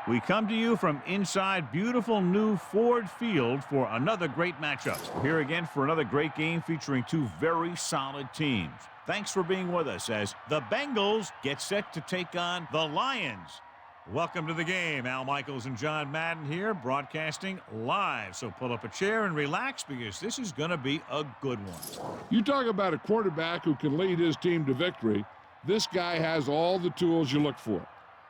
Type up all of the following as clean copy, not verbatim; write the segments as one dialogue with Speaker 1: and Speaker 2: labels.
Speaker 1: We come to you from inside beautiful new Ford Field for another great matchup. We're here again for another great game featuring two very solid teams. Thanks for being with us as the Bengals get set to take on the Lions. Welcome to the game. Al Michaels and John Madden here, broadcasting live. So pull up a chair and relax because this is going to be a good one.
Speaker 2: You talk about a quarterback who can lead his team to victory. This guy has all the tools you look for.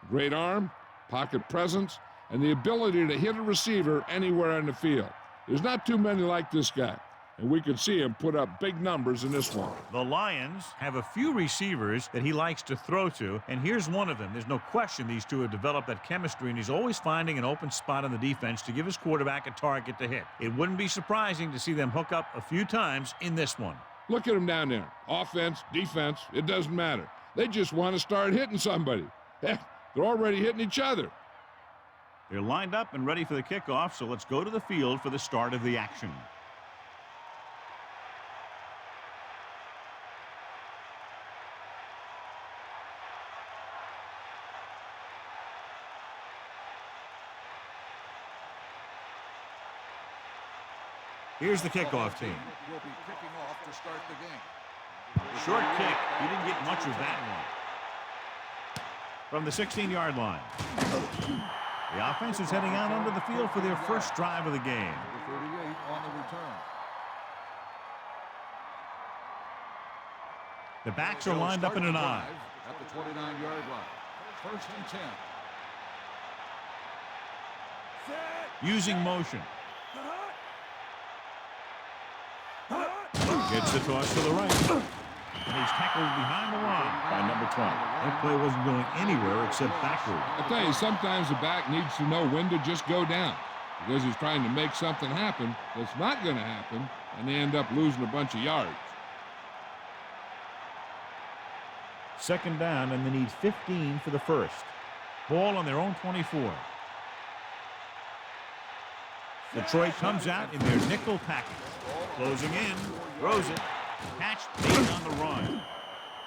Speaker 2: Great arm, pocket presence, and the ability to hit a receiver anywhere on the field. There's not too many like this guy, and we could see him put up big numbers in this one.
Speaker 1: The Lions have a few receivers that he likes to throw to, and here's one of them. There's no question these two have developed that chemistry, and he's always finding an open spot on the defense to give his quarterback a target to hit. It wouldn't be surprising to see them hook up a few times in this one.
Speaker 2: Look at him down there. Offense, defense, it doesn't matter. They just want to start hitting somebody. Heck, they're already hitting each other.
Speaker 1: They're lined up and ready for the kickoff, so let's go to the field for the start of the action. Here's the kickoff team.
Speaker 3: Will be kicking off to start the game.
Speaker 1: Short kick. He didn't get much of that one. From the 16-yard line. The offense is heading out onto the field for their first drive of the game.
Speaker 3: Number 38 on the return.
Speaker 1: The backs are lined up in an I.
Speaker 3: At the 29-yard line. First and 10.
Speaker 1: Using motion. Gets the toss to the right. And he's tackled behind the line by number 20. That play wasn't going anywhere except backward.
Speaker 2: I tell you, sometimes the back needs to know when to just go down because he's trying to make something happen that's not going to happen, and they end up losing a bunch of yards.
Speaker 1: Second down, and they need 15 for the first. Ball on their own 24. Detroit comes out in their nickel package. Closing in, throws it, catch made on the run.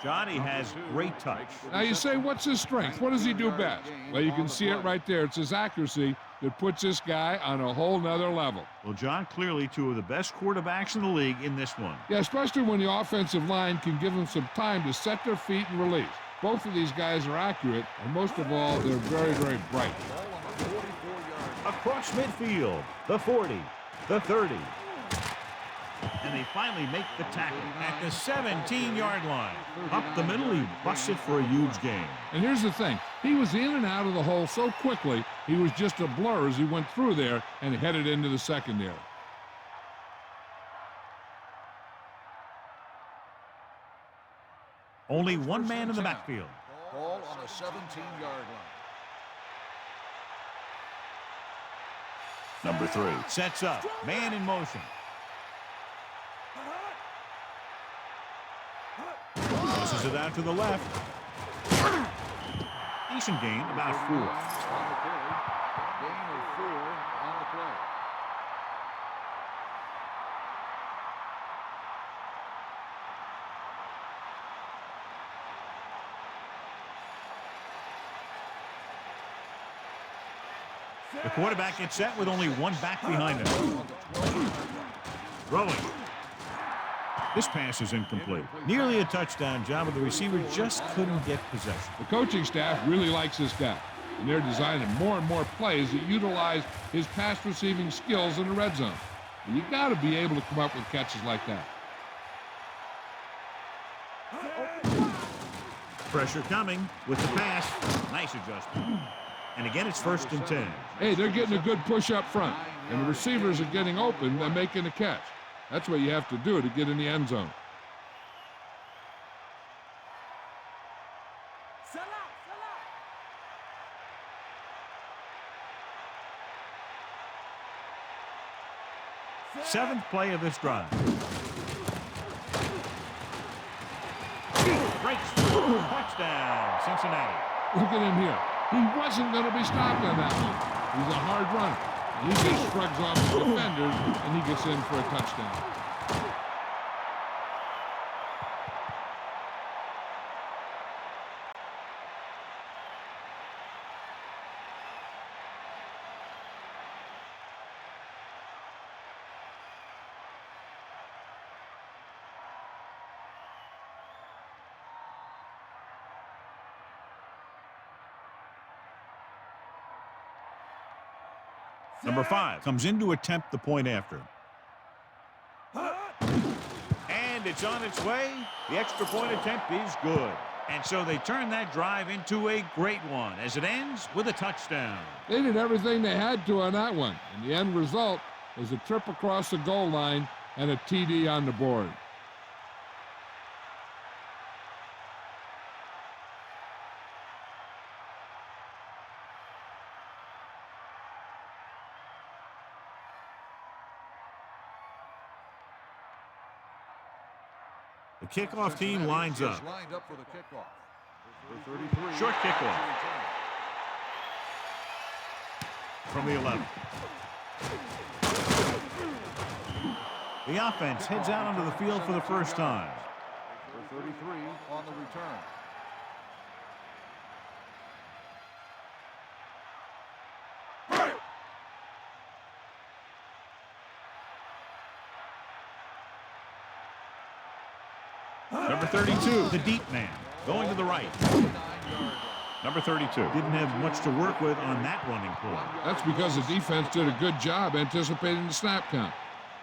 Speaker 1: Johnny has great touch.
Speaker 2: Now you say, what's his strength? What does he do best? Well, you can see it right there. It's his accuracy that puts this guy on a whole nother level.
Speaker 1: Well, John, clearly two of the best quarterbacks in the league in this one.
Speaker 2: Yeah, especially when the offensive line can give them some time to set their feet and release. Both of these guys are accurate, and most of all, they're very, very bright.
Speaker 1: Across midfield, the 40, the 30. And they finally make the tackle at the 17-yard line. Up the middle, he busts it for a huge gain.
Speaker 2: And here's the thing. He was in and out of the hole so quickly, he was just a blur as he went through there and headed into the secondary.
Speaker 1: Only one man in the backfield.
Speaker 3: Ball on a 17-yard line.
Speaker 1: Number 3 sets up, man in motion. Tosses it out to the left. Decent gain, about 4.
Speaker 3: On the carry. Gain of 4 on the play.
Speaker 1: The quarterback gets set with only one back behind him. Throwing. This pass is incomplete. Nearly a touchdown job, but the receiver just couldn't get possession.
Speaker 2: The coaching staff really likes this guy, and they're designing more and more plays that utilize his pass receiving skills in the red zone. And you got to be able to come up with catches like that.
Speaker 1: Pressure coming with the pass. Nice adjustment. And again, it's first and 10.
Speaker 2: Hey, they're getting a good push up front, and the receivers are getting open and making a catch. That's what you have to do to get in the end zone.
Speaker 1: Seventh play of this drive. Breaks through. Touchdown, Cincinnati.
Speaker 2: Look at him here. He wasn't going to be stopped on that one. He's a hard runner. He just shrugs off the defenders, and he gets in for a touchdown.
Speaker 1: Number 5 comes in to attempt the point after. And it's on its way. The extra point attempt is good. And so they turn that drive into a great one as it ends with a touchdown.
Speaker 2: They did everything they had to on that one, and the end result was a trip across the goal line and a TD on the board.
Speaker 1: The kickoff team lines up.
Speaker 3: Lined up for the kickoff. Number 33.
Speaker 1: Short kickoff from the 11. The offense heads out onto the field for the first time.
Speaker 3: Number 33 on the return.
Speaker 1: Number 32, the deep man, going to the right. Number 32 didn't have much to work with on that running play.
Speaker 2: That's because the defense did a good job anticipating the snap count.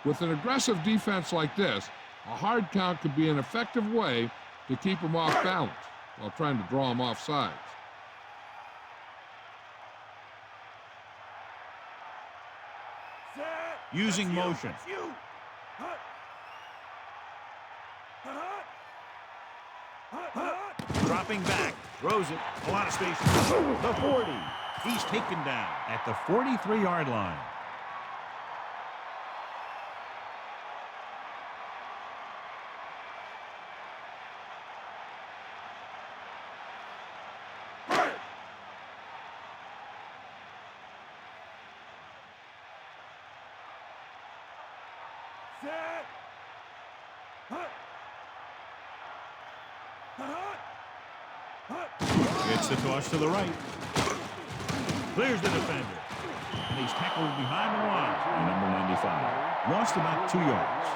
Speaker 2: With an aggressive defense like this, a hard count could be an effective way to keep them off balance while trying to draw them off sides.
Speaker 1: Using motion. Dropping back, throws it, a lot of space. The 40. He's taken down at the 43-yard line. Gets the toss to the right. Clears the defender. And he's tackled behind the line. And number 95. Lost about 2 yards.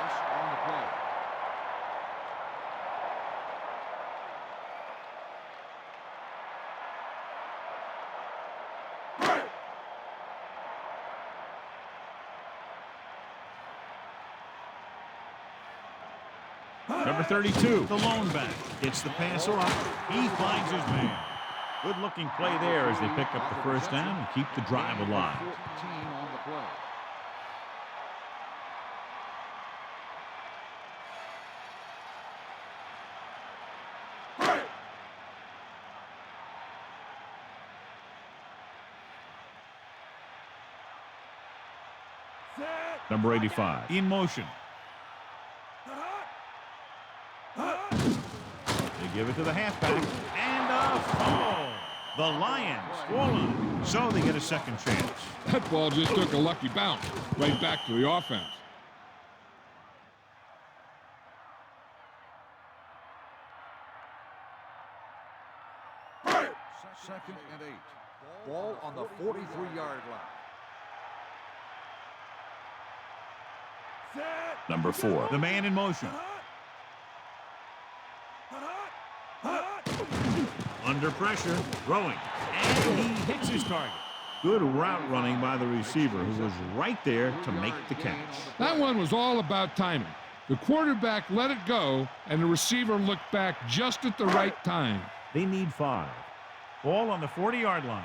Speaker 1: Number 32, the lone back, gets the passer up. He finds his man. Good-looking play there as they pick up the first down and keep the drive alive.
Speaker 3: 14 on the play.
Speaker 1: Number 85, in motion. They give it to the halfback, and a fumble. The Lions score line, so they get a second chance.
Speaker 2: That ball just took a lucky bounce right back to the offense.
Speaker 3: Second and 8. Ball on the 43-yard line.
Speaker 1: Number 4, the man in motion. Under pressure, throwing, and he hits his target. Good route running by the receiver, who was right there to make the catch.
Speaker 2: That one was all about timing. The quarterback let it go, and the receiver looked back just at the right time.
Speaker 1: They need 5. Ball on the 40-yard line.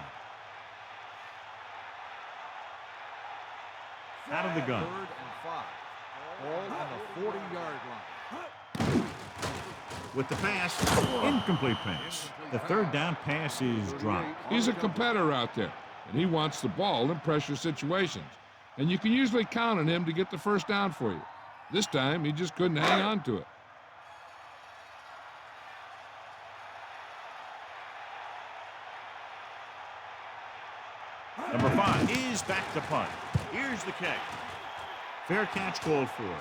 Speaker 1: Out of the gun.
Speaker 3: 3rd and 5. Ball on the 40-yard line.
Speaker 1: With the pass, incomplete pass. The third down pass is dropped.
Speaker 2: He's a competitor out there, and he wants the ball in pressure situations. And you can usually count on him to get the first down for you. This time, he just couldn't hang on to it.
Speaker 1: Number 5 is back to punt. Here's the kick. Fair catch called for.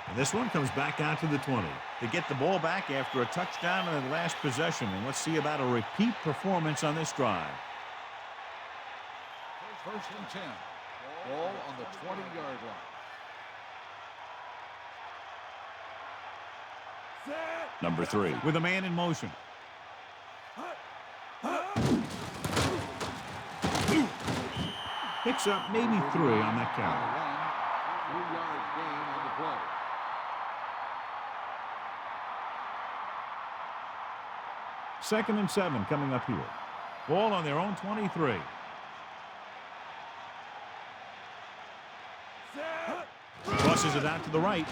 Speaker 1: And this one comes back out to the 20. They get the ball back after a touchdown in the last possession. And let's see about a repeat performance on this drive.
Speaker 3: 1st and 10. Ball on the 20-yard line.
Speaker 1: Number 3 with a man in motion. Picks up maybe 3 on that carry.
Speaker 3: 3-yard gain on the play.
Speaker 1: Second and 7 coming up here. Ball on their own 23. Crosses it out to the right.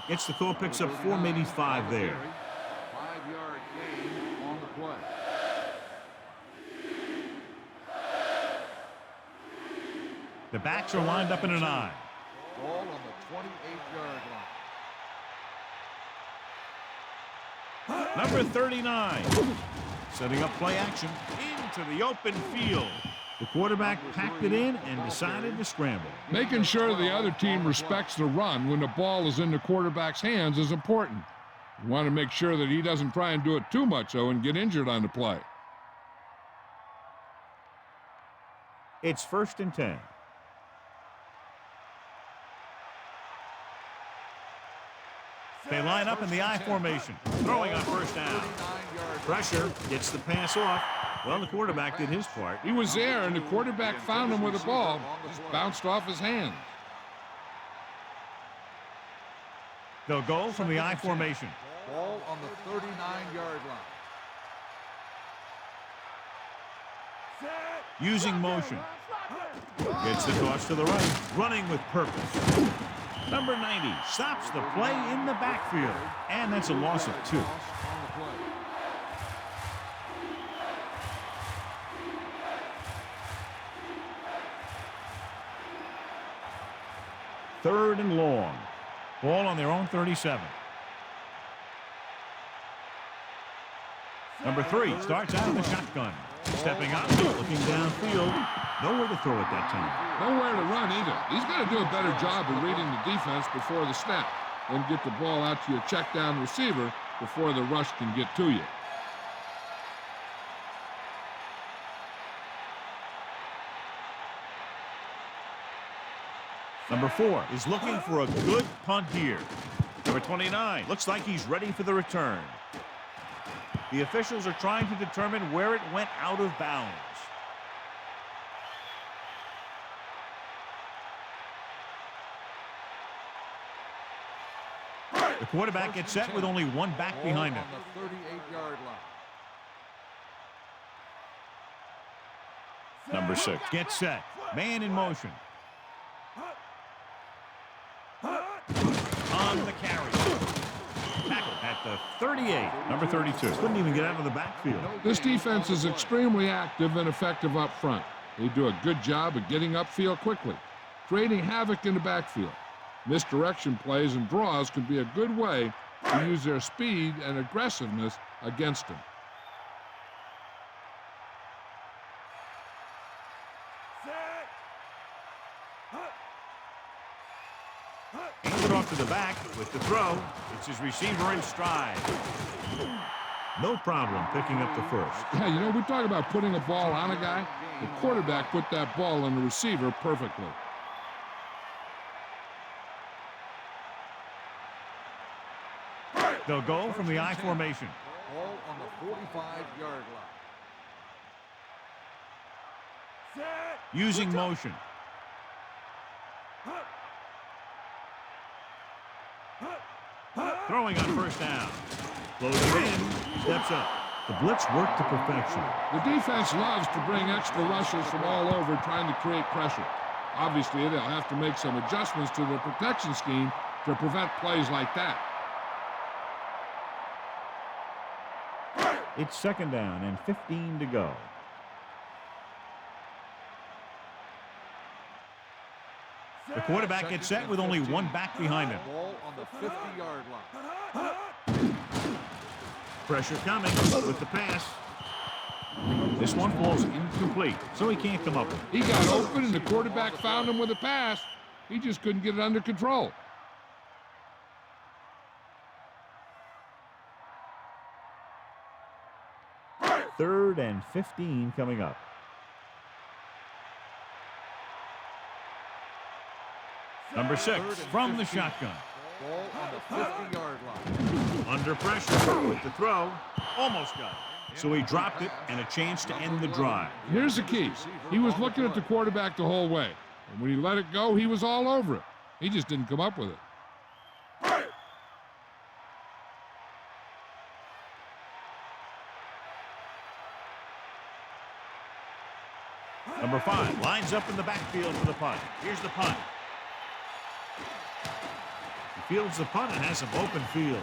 Speaker 1: Gets the call, picks up 4, maybe 5 there.
Speaker 3: 5-yard gain on the play.
Speaker 1: The backs are lined up in an eye.
Speaker 3: Ball on the 28-yard line.
Speaker 1: Number 39. Setting up play action into the open field. The quarterback packed it in and decided to scramble.
Speaker 2: Making sure the other team respects the run when the ball is in the quarterback's hands is important. You want to make sure that he doesn't try and do it too much, though, and get injured on the play.
Speaker 1: It's 1st and 10. They line up in the I formation, throwing on 1st down. Pressure gets the pass off. Well, the quarterback did his part.
Speaker 2: He was there, and the quarterback found him with the ball. Just bounced off his hands.
Speaker 1: They'll go from the I formation.
Speaker 3: Ball on the 39-yard line.
Speaker 1: Using motion. Gets the toss to the right. Running with purpose. Number 90 stops the play in the backfield. And that's a loss of 2. Third and long. Ball on their own 37. Number 3 starts out in the shotgun. Stepping up, looking downfield. Nowhere to throw at that time.
Speaker 2: Nowhere to run either. He's got to do a better job of reading the defense before the snap. Then get the ball out to your check down receiver before the rush can get to you.
Speaker 1: Number 4 is looking for a good punt here. Number 29 looks like he's ready for the return. The officials are trying to determine where it went out of bounds. The quarterback gets set with only 1 back behind him.
Speaker 3: On the 38-yard line.
Speaker 1: Number 6 gets set. Man in motion. On the carry. Tackle at the 38. Number 32. Couldn't even get out of the backfield.
Speaker 2: This defense is extremely active and effective up front. They do a good job of getting upfield quickly, creating havoc in the backfield. Misdirection plays and draws can be a good way to use their speed and aggressiveness against them.
Speaker 1: Hands it off to the back with the throw. It's his receiver in stride. No problem picking up the first.
Speaker 2: Yeah, you know, we talk about putting a ball on a guy. The quarterback put that ball on the receiver perfectly.
Speaker 1: They'll go from the I formation.
Speaker 3: Ball on the 45-yard line.
Speaker 1: Using motion. Throwing on 1st down. Blows it in. Steps up. The blitz worked to perfection.
Speaker 2: The defense loves to bring extra rushers from all over trying to create pressure. Obviously, they'll have to make some adjustments to their protection scheme to prevent plays like that.
Speaker 1: It's 2nd down and 15 to go. The quarterback gets set with only 1 back behind him.
Speaker 3: Ball on the 50-yard line.
Speaker 1: Pressure coming with the pass. This one falls incomplete, so he can't come up with it.
Speaker 2: He got open and the quarterback found him with a pass. He just couldn't get it under control.
Speaker 1: Third and 15 coming up. Number 6 from the shotgun.
Speaker 3: Ball on the 50-yard line.
Speaker 1: Under pressure with the throw. Almost got it. So he dropped it and a chance to end the drive.
Speaker 2: Here's the key. He was looking at the quarterback the whole way. And when he let it go, he was all over it. He just didn't come up with it.
Speaker 1: Number 5 lines up in the backfield for the punt. Here's the punt. He fields the punt and has some open field.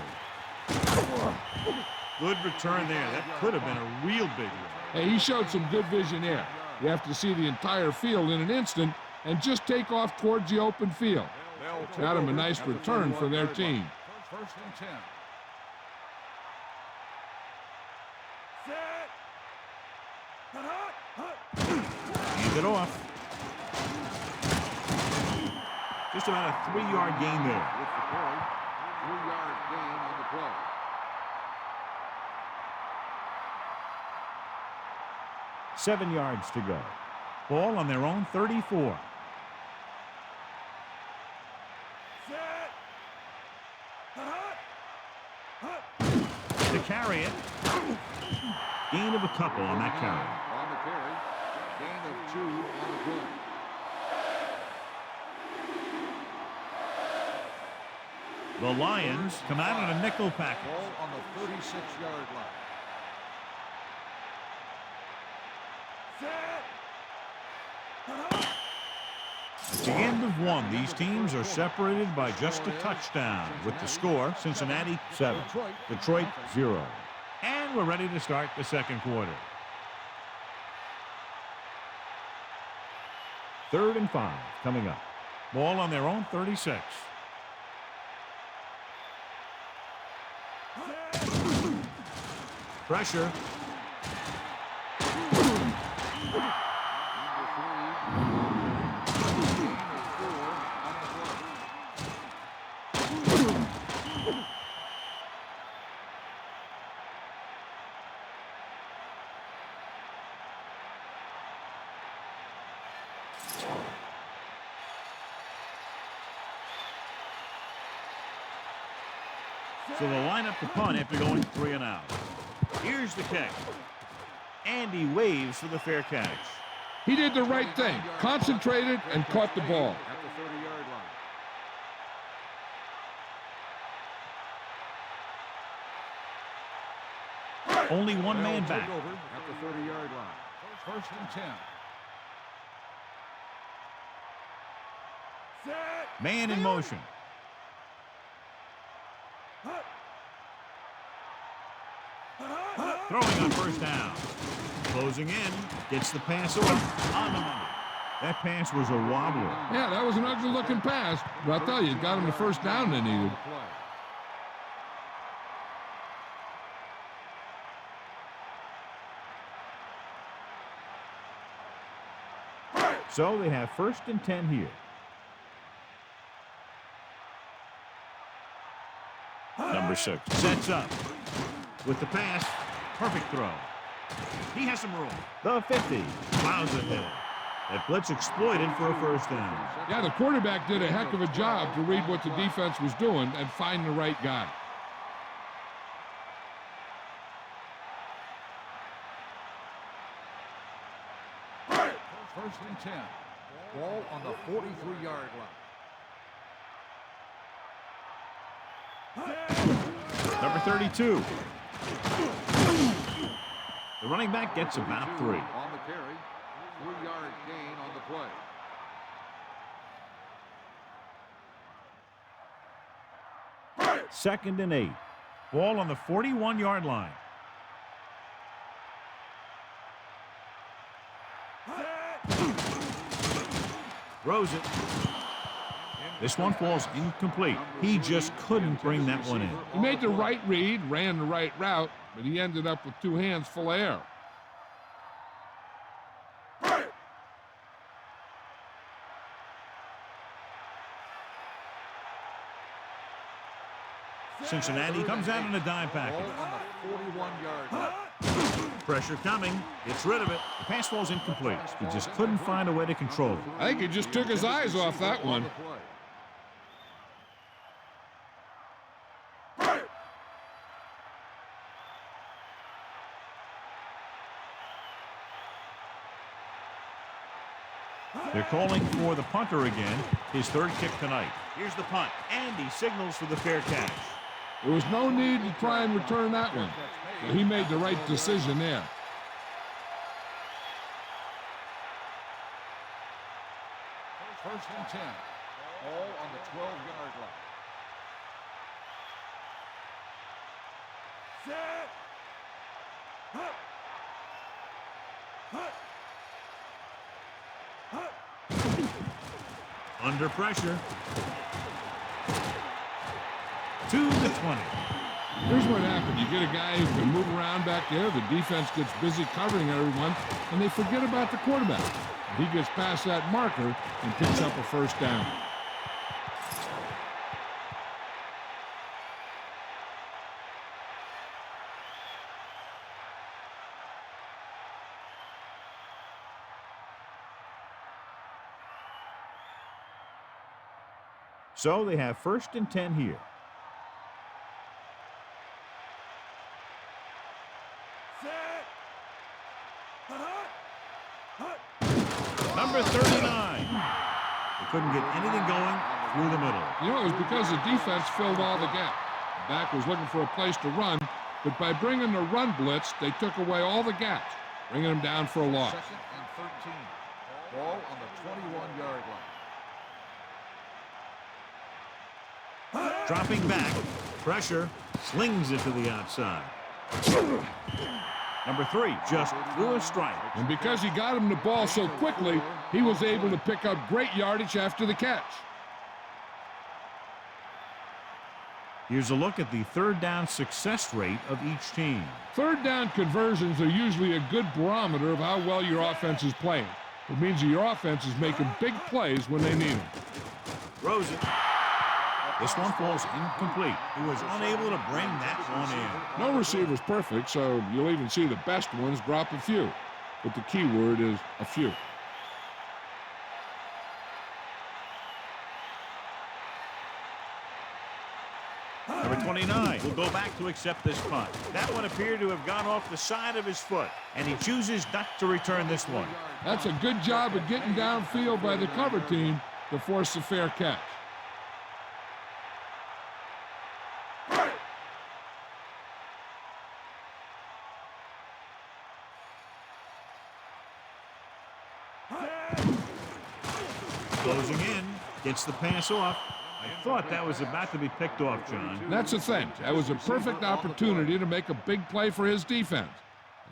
Speaker 1: Good return there. That could have been a real big one.
Speaker 2: Hey, he showed some good vision there. You have to see the entire field in an instant and just take off towards the open field. Got him a nice return for their team.
Speaker 3: First and 10.
Speaker 1: Hand it off. Just about a 3-yard gain there.
Speaker 3: With the carry, 3-yard gain on the play.
Speaker 1: Seven yards to go. Ball on their own 34. To carry it. Gain of a couple on that carry.
Speaker 3: On the carry, gain of 2 on the play.
Speaker 1: The Lions come out in a nickel package.
Speaker 3: Ball on the 36-yard line.
Speaker 1: At the end of one, these teams are separated by just a touchdown. With the score, Cincinnati 7, Detroit 0. And we're ready to start the second quarter. 3rd and 5 coming up. Ball on their own 36. Pressure. So they'll line up the punt after going 3 and out. Here's the kick. And he waves for the fair catch.
Speaker 2: He did the right thing, concentrated and caught the ball.
Speaker 3: At the 30-yard line.
Speaker 1: Only one man back.
Speaker 3: Over at the 30-yard line. First and 10.
Speaker 1: Man in motion. Throwing on first down. Closing in. Gets the pass off on the money. That pass was a wobbler.
Speaker 2: Yeah, that was an ugly-looking pass. But I'll tell you, it got him the first down they needed.
Speaker 1: So they have 1st and 10 here. Number 6 sets up with the pass. Perfect throw. He has some room. The 50 plows it there. That blitz exploited for a first down.
Speaker 2: Yeah, the quarterback did a heck of a job to read what the defense was doing and find the right guy.
Speaker 3: First and 10. Ball on the 43-yard line.
Speaker 1: Number 32. The running back gets about 3.
Speaker 3: On the carry, 3-yard gain on the play.
Speaker 1: 2nd and 8. Ball on the 41-yard line. Throws it. This one falls incomplete. He just couldn't bring that one in.
Speaker 2: He made the right read, ran the right route, but he ended up with 2 hands full of air.
Speaker 1: Cincinnati comes out in a dime package.
Speaker 3: Ball on the 41-yard line.
Speaker 1: Pressure coming. Gets rid of it. The pass falls incomplete. He just couldn't find a way to control it.
Speaker 2: I think he just took his eyes off that one.
Speaker 1: They're calling for the punter again, his third kick tonight. Here's the punt, and he signals for the fair catch.
Speaker 2: There was no need to try and return that one. So he made the right decision there.
Speaker 3: First and 10. All on the 12-yard line. Set.
Speaker 1: Under pressure. To the 20.
Speaker 2: Here's what happened. You get a guy who can move around back there. The defense gets busy covering everyone, and they forget about the quarterback. He gets past that marker and picks up a first down.
Speaker 1: So they have first and 10 here. Number 39. They couldn't get anything going through the middle.
Speaker 2: You know, it was because the defense filled all the gaps. The back was looking for a place to run, but by bringing the run blitz, they took away all the gaps, bringing them down for a loss.
Speaker 3: Second and 13. Ball on the 21-yard line.
Speaker 1: Dropping back, pressure, slings it to the outside. Number 3 just threw a strike.
Speaker 2: And because he got him the ball so quickly, he was able to pick up great yardage after the catch.
Speaker 1: Here's a look at the third down success rate of each team.
Speaker 2: Third down conversions are usually a good barometer of how well your offense is playing. It means that your offense is making big plays when they need them.
Speaker 1: Throws it. This one falls incomplete. He was unable to bring that one in.
Speaker 2: No receiver's perfect, so you'll even see the best ones drop a few. But the key word is a few.
Speaker 1: Number 29 will go back to accept this punt. That one appeared to have gone off the side of his foot, and he chooses not to return this one.
Speaker 2: That's a good job of getting downfield by the cover team to force a fair catch.
Speaker 1: Closing in, gets the pass off. I thought that was about to be picked off, John.
Speaker 2: That's the thing. That was a perfect opportunity to make a big play for his defense.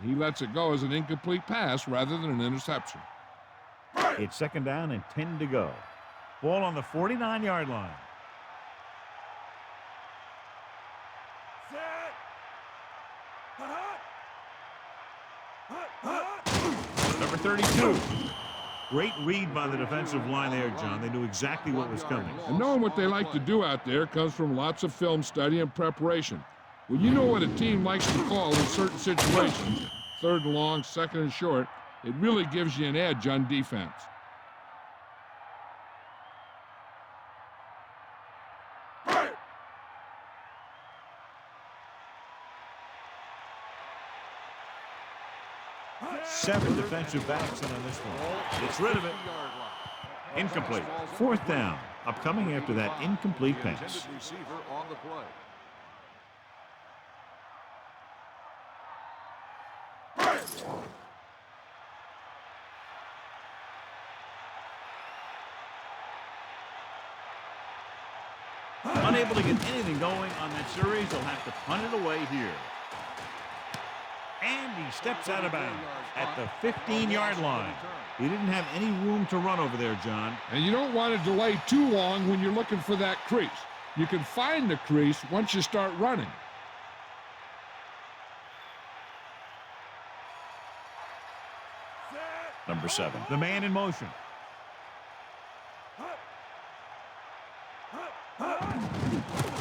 Speaker 2: He lets it go as an incomplete pass rather than an interception.
Speaker 1: It's second down and 10 to go. Ball on the 49-yard line. Number 32. Great read by the defensive line there, John. They knew exactly what was coming.
Speaker 2: And knowing what they like to do out there comes from lots of film study and preparation. When you know what a team likes to call in certain situations, third and long, second and short, it really gives you an edge on defense.
Speaker 1: Seven defensive backs in on this one. Gets rid of it. Incomplete. Fourth down. Upcoming after that incomplete pass.
Speaker 3: Receiver on the play.
Speaker 1: Unable to get anything going on that series, they'll have to punt it away here. And he steps out of bounds at the 15-yard line. He didn't have any room to run over there, John.
Speaker 2: And you don't want to delay too long when you're looking for that crease. You can find the crease once you start running.
Speaker 1: Number 7, the man in motion.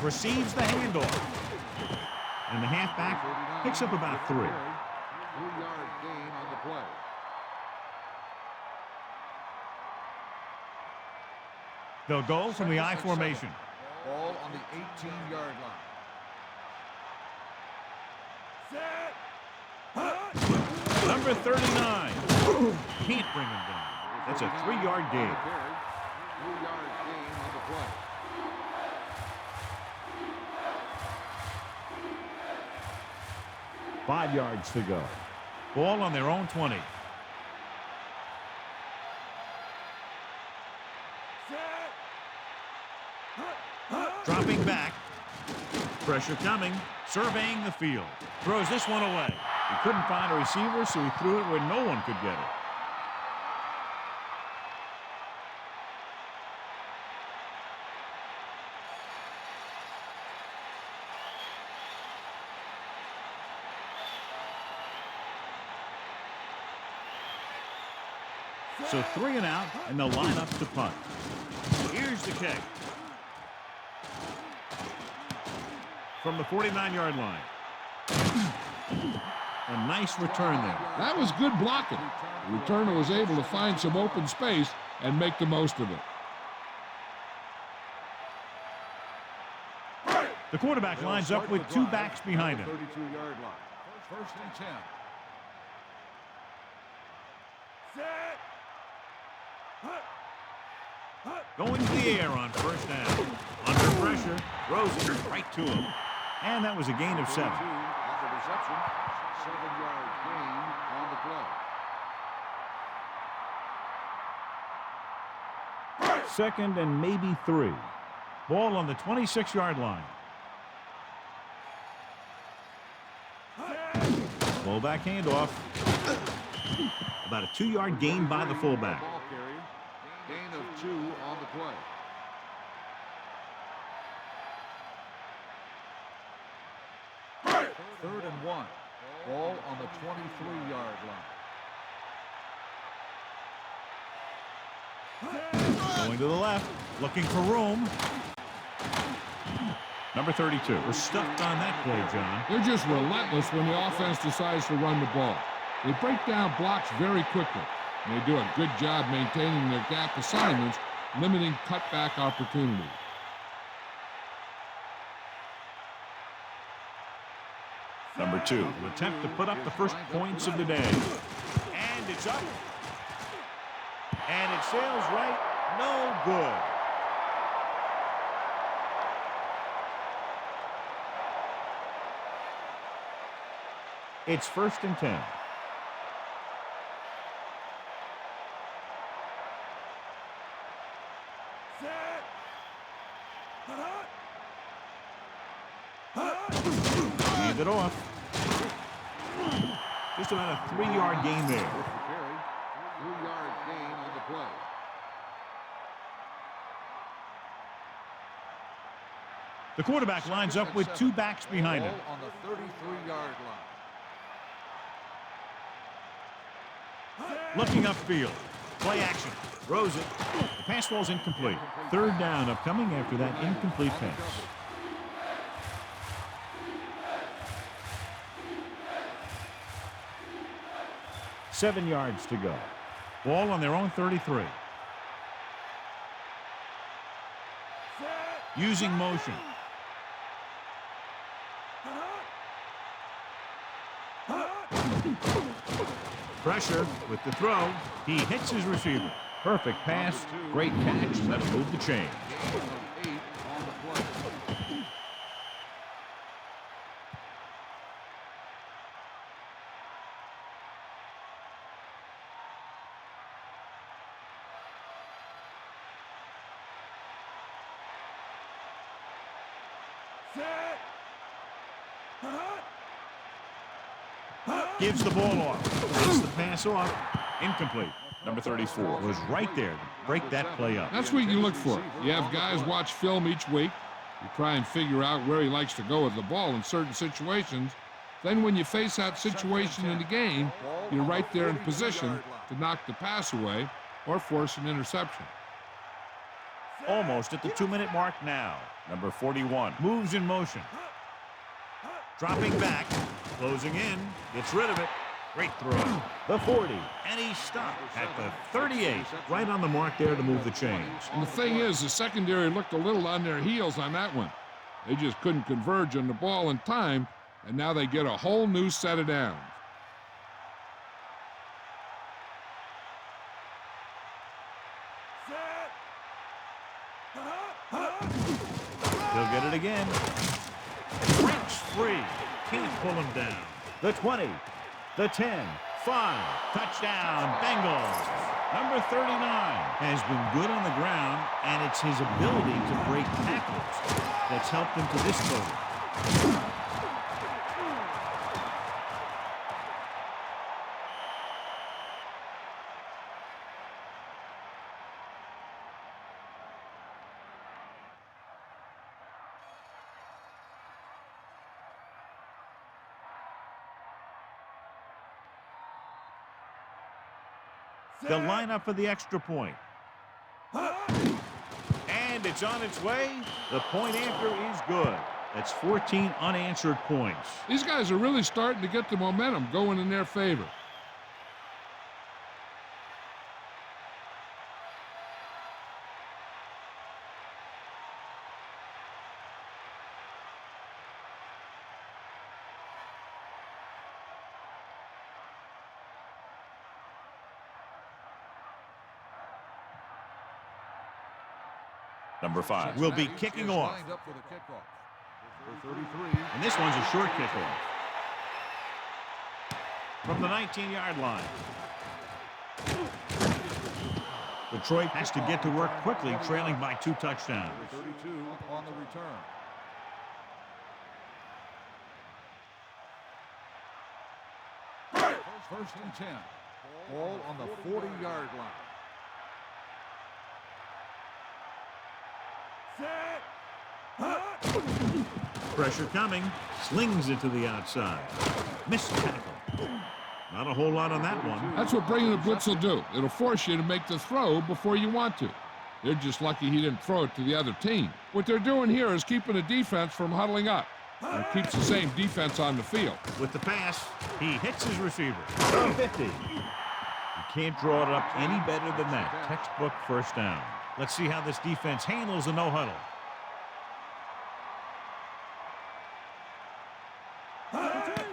Speaker 1: Receives the handoff. And the halfback picks up about 3.
Speaker 3: 3-yard gain on the play.
Speaker 1: They'll go from the I formation.
Speaker 3: Ball on the 18-yard line.
Speaker 1: Number 39. Can't bring him down. That's a 3-yard gain.
Speaker 3: 3-yard gain on the play.
Speaker 1: Five yards to go. Ball on their own 20. Dropping back. Pressure coming. Surveying the field. Throws this one away. He couldn't find a receiver, so he threw it where no one could get it. So 3 and out, and they'll line up to punt. Here's the kick. From the 49-yard line. A nice return there.
Speaker 2: That was good blocking. The returner was able to find some open space and make the most of it.
Speaker 1: The quarterback lines up with 2 backs behind him.
Speaker 3: 32-yard line. First and 10.
Speaker 1: Going to the air on first down. Under pressure, throws it right to him. And that was a gain of 7.
Speaker 3: On the reception, 7-yard gain on the play.
Speaker 1: Second and maybe 3. Ball on the 26-yard line. Fullback handoff. About a 2-yard gain by the fullback.
Speaker 3: Ball carrier. Gain of 2 on the play. Third and 1. Ball on the 23-yard line.
Speaker 1: Going to the left, looking for room. Number 32. We're stuffed on that play, John.
Speaker 2: They're just relentless when the offense decides to run the ball. They break down blocks very quickly. And they do a good job maintaining their gap assignments, limiting cutback opportunities.
Speaker 1: Number 2 will attempt to put up the first points of the day. And it's up. And it sails right. No good. It's first and 10. Leave it off. Just about a 3-yard gain there.
Speaker 3: 3-yard gain on the play.
Speaker 1: The quarterback lines up with 2 backs behind him.
Speaker 3: Ball on the 33-yard line.
Speaker 1: Looking upfield. Play action. Throws it. The pass ball's incomplete. Third down upcoming after that incomplete pass. 7 yards to go. Ball on their own 33. Using motion. Pressure with the throw. He hits his receiver. Perfect pass. Great catch. That'll move the chains.
Speaker 3: Gain of 8 on the play.
Speaker 1: Gives the ball off. Gets the pass off. Incomplete. Number 34 was right there to break that play up.
Speaker 2: That's what you look for. You have guys watch film each week. You try and figure out where he likes to go with the ball in certain situations. Then when you face that situation in the game, you're right there in position to knock the pass away or force an interception.
Speaker 1: Almost at the 2-minute mark now. Number 41 moves in motion. Dropping back. Closing in. Gets rid of it. Great throw. The 40. And he stopped at the 38. Right on the mark there to move the chains.
Speaker 2: And the thing is, the secondary looked a little on their heels on that one. They just couldn't converge on the ball in time, and now they get a whole new set of downs.
Speaker 1: it again. Breaks free. Can't pull him down. The 20, the 10, 5. Touchdown, Bengals. Number 39 has been good on the ground, and it's his ability to break tackles that's helped him to this total. They'll line up for the extra point. And it's on its way. The point after is good. That's 14 unanswered points.
Speaker 2: These guys are really starting to get the momentum going in their favor.
Speaker 1: Number 5 will be kicking off. And this one's a short kickoff. From the 19-yard line. Detroit has to get to work quickly, trailing by 2 touchdowns.
Speaker 3: 32 on the return. First and 10. Ball on the 40-yard line.
Speaker 1: Pressure coming. Slings it to the outside. Missed tackle. Not a whole lot on that one.
Speaker 2: That's what bringing the blitz will do. It'll force you to make the throw before you want to. They're just lucky he didn't throw it to the other team. What they're doing here is keeping the defense from huddling up. And it keeps the same defense on the field.
Speaker 1: With the pass, he hits his receiver. 50. You can't draw it up any better than that. Textbook first down. Let's see how this defense handles a no-huddle.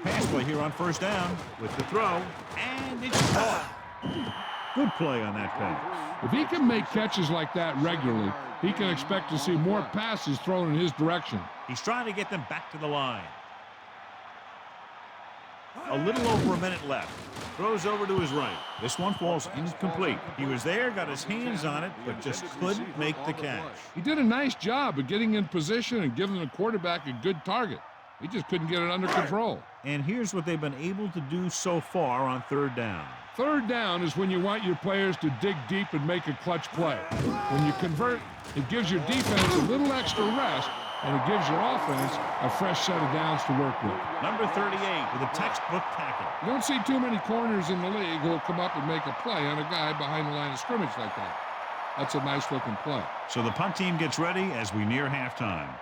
Speaker 1: Pass play here on first down with the throw, and it's caught. Good play on that pass.
Speaker 2: If he can make catches like that regularly, he can expect to see more passes thrown in his direction.
Speaker 1: He's trying to get them back to the line. A little over a minute left. Throws over to his right. This one falls incomplete. He was there, got his hands on it, but just couldn't make the catch.
Speaker 2: He did a nice job of getting in position and giving the quarterback a good target. He just couldn't get it under control.
Speaker 1: And here's what they've been able to do so far on third down.
Speaker 2: Third down is when you want your players to dig deep and make a clutch play. When you convert, it gives your defense a little extra rest, and it gives your offense a fresh set of downs to work with.
Speaker 1: Number 38 with a textbook tackle.
Speaker 2: You don't see too many corners in the league who will come up and make a play on a guy behind the line of scrimmage like that. That's a nice-looking play.
Speaker 1: So the punt team gets ready as we near halftime.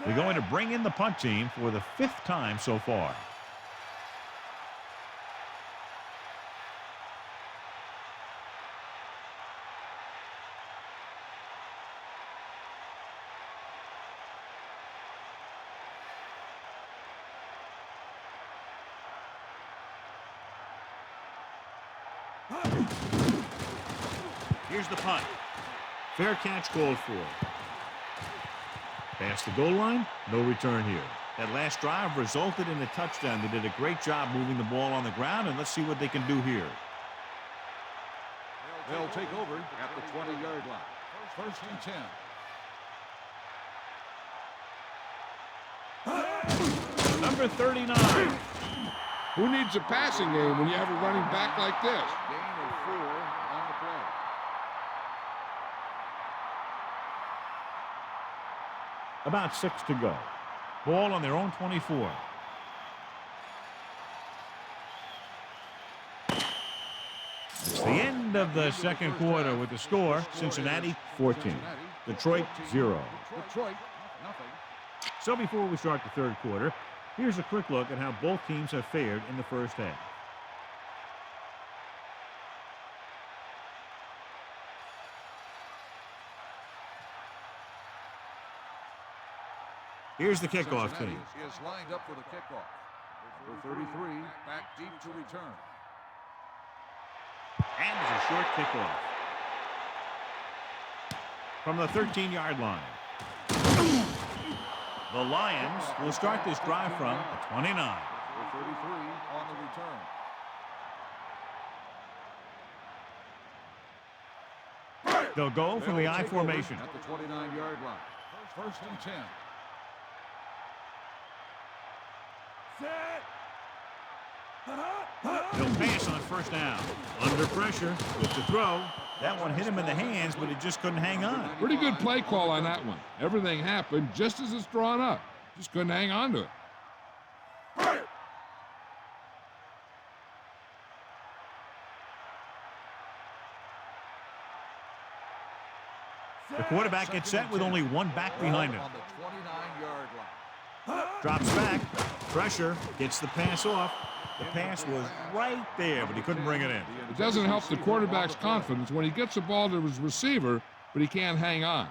Speaker 1: They're going to bring in the punt team for the 5th time so far. Here's the punt. Fair catch called for. Past the goal line, no return here. That last drive resulted in a touchdown. They did a great job moving the ball on the ground, and let's see what they can do here.
Speaker 3: They'll take over at the 20-yard line. First and 10.
Speaker 1: Number 39.
Speaker 2: Who needs a passing game when you have a running back like this?
Speaker 3: Gain of 4 on the play.
Speaker 1: About 6 to go. Ball on their own 24. It's the end of the second quarter with the score, Cincinnati 14, Detroit 0.
Speaker 3: Detroit, nothing.
Speaker 1: So before we start the third quarter, here's a quick look at how both teams have fared in the first half. Here's the kickoff team.
Speaker 3: Cincinnati is lined up for the kickoff. For 33, back deep to return.
Speaker 1: And it's a short kickoff. From the 13-yard line. The Lions will start this drive from 29.
Speaker 3: For 33 on the return.
Speaker 1: They'll go from the I formation.
Speaker 3: At the 29-yard line. First and 10.
Speaker 1: He'll pass on first down. Under pressure with the throw. That one hit him in the hands, but it just couldn't hang on.
Speaker 2: Pretty good play call on that one. Everything happened just as it's drawn up. Just couldn't hang on to it.
Speaker 1: The quarterback gets set with only one back behind him.
Speaker 3: On the 29-yard line.
Speaker 1: Drops back. Pressure. Gets the pass off. The pass was right there, but he couldn't bring it in.
Speaker 2: It doesn't help the quarterback's confidence when he gets the ball to his receiver, but he can't hang on.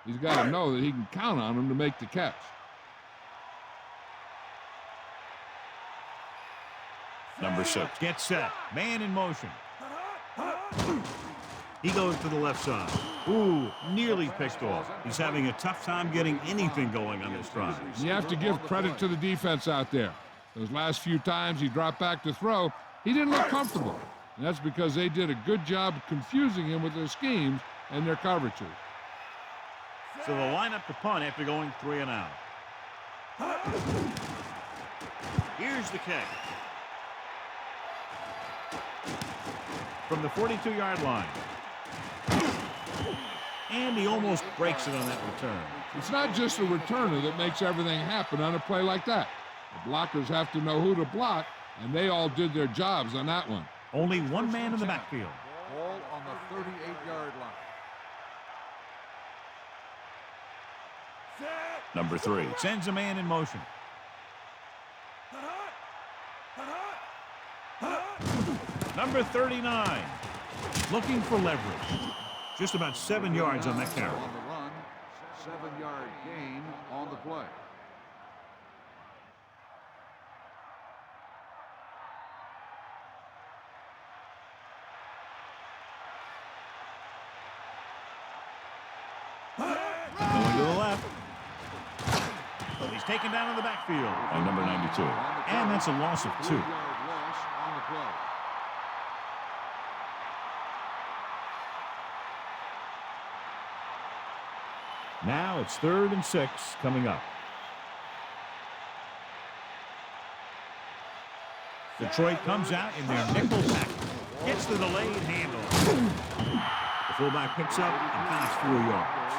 Speaker 2: He's got to know that he can count on him to make the catch.
Speaker 1: Number 6 gets set. Man in motion. He goes to the left side. Ooh, nearly picked off. He's having a tough time getting anything going on this drive.
Speaker 2: You have to give credit to the defense out there. Those last few times he dropped back to throw, he didn't look comfortable. And that's because they did a good job confusing him with their schemes and their coverages.
Speaker 1: So they'll line up to punt after going 3 and out. Here's the kick. From the 42-yard line. And he almost breaks it on that return.
Speaker 2: It's not just a returner that makes everything happen on a play like that. The blockers have to know who to block, and they all did their jobs on that one.
Speaker 1: Only one man in the backfield.
Speaker 3: Ball on the 38-yard line.
Speaker 1: Number 3 sends a man in motion. Number 39 looking for leverage. Just about 7 yards on that carry.
Speaker 3: On the run, 7-yard gain on the play.
Speaker 1: Going to the left. He's taken down in the backfield by number 92. And that's a loss of 2.
Speaker 3: 3-yard loss on the play.
Speaker 1: Now it's 3rd and 6 coming up. Detroit comes out in their nickel pack. Gets the delayed handle. The fullback picks up and past 4 yards.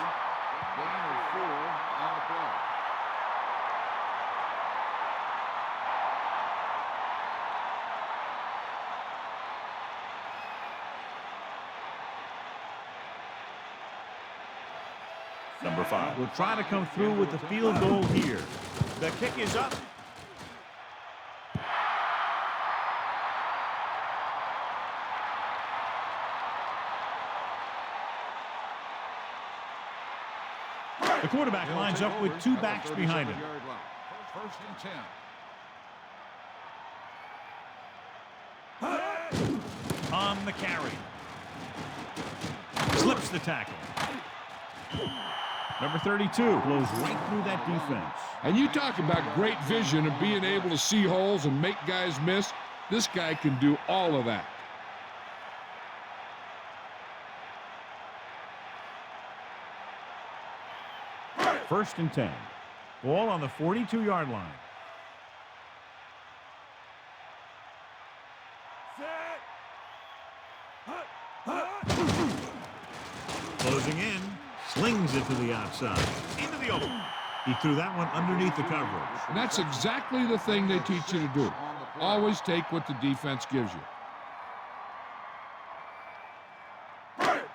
Speaker 3: Gain of 4 on the play.
Speaker 1: Number 5 will try to come through with the field goal here. The kick is up. The quarterback lines up with 2 backs behind him.
Speaker 3: First and 10.
Speaker 1: On the carry. Slips the tackle. Number 32 blows right through that defense.
Speaker 2: And you talk about great vision and being able to see holes and make guys miss. This guy can do all of that.
Speaker 1: First and 10. Ball on the 42-yard line. Closing in. Slings it to the outside. Into the open. He threw that one underneath the coverage.
Speaker 2: And that's exactly the thing they teach you to do. Always take what the defense gives you.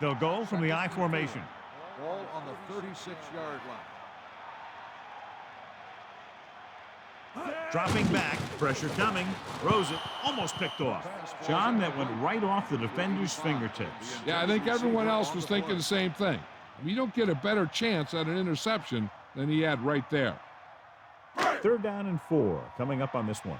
Speaker 1: They'll go from the I formation.
Speaker 3: Ball on the 36-yard line.
Speaker 1: Dropping back, pressure coming, throws it, almost picked off. John, that went right off the defender's fingertips.
Speaker 2: Yeah, I think everyone else was thinking the same thing. You don't get a better chance at an interception than he had right there.
Speaker 1: 3rd down and 4 coming up on this one.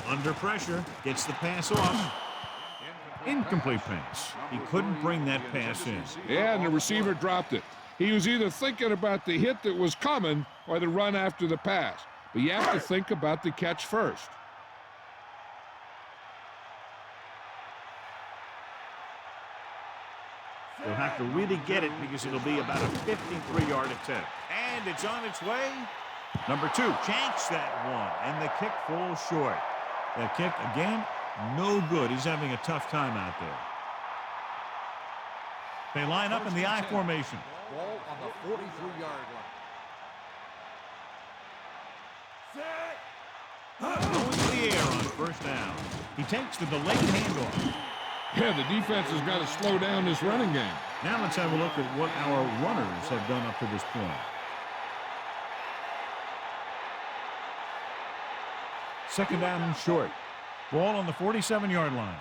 Speaker 1: Under pressure, gets the pass off. Incomplete pass. He couldn't bring that pass in.
Speaker 2: Yeah, and the receiver dropped it. He was either thinking about the hit that was coming or the run after the pass. But you have to think about the catch first.
Speaker 1: He'll have to really get it because it'll be about a 53-yard attempt. And it's on its way. Number 2, janks that one, and the kick falls short. That kick, again, no good. He's having a tough time out there. They line up in the I formation.
Speaker 3: Ball on the 43-yard line.
Speaker 1: Going to the air on first down. He takes the delayed handoff.
Speaker 2: Yeah, the defense has got to slow down this running game.
Speaker 1: Now let's have a look at what our runners have done up to this point. Second down and short. Ball on the 47-yard line.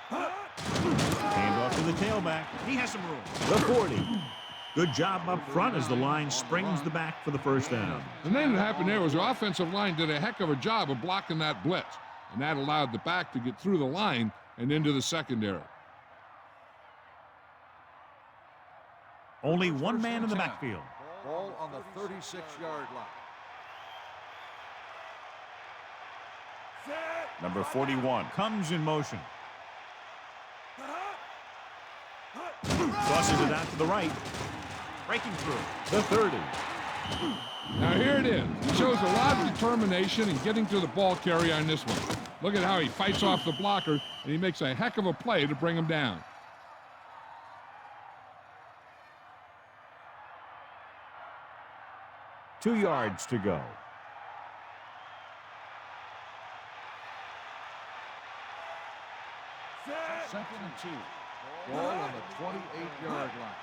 Speaker 1: Handoff to the tailback. He has some room. The 40. Good job up front as the line springs the back for the first down.
Speaker 2: And then what happened there was the offensive line did a heck of a job of blocking that blitz. And that allowed the back to get through the line and into the secondary.
Speaker 1: Only one man in the backfield.
Speaker 3: Ball on the 36-yard line.
Speaker 1: Number 41 comes in motion. Tosses it out to the right. Breaking through. The 30.
Speaker 2: Now here it is. He shows a lot of determination in getting to the ball carrier on this one. Look at how he fights off the blocker, and he makes a heck of a play to bring him down.
Speaker 1: Two yards to go.
Speaker 3: Second and 2. Ball on the 28-yard line.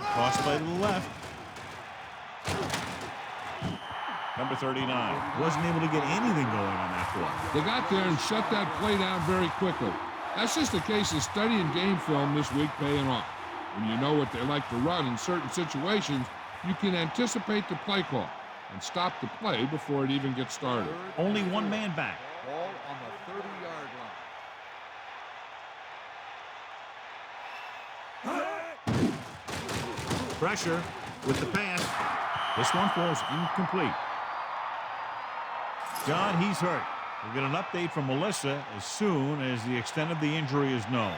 Speaker 1: Cross play to the left. Number 39 wasn't able to get anything going on that play.
Speaker 2: They got there and shut that play down very quickly. That's just a case of studying game film this week paying off. When you know what they like to run in certain situations, you can anticipate the play call and stop the play before it even gets started.
Speaker 1: Only one man back.
Speaker 3: Ball on the 30-yard line.
Speaker 1: Pressure with the pass. This one falls incomplete. John, he's hurt. We'll get an update from Melissa as soon as the extent of the injury is known.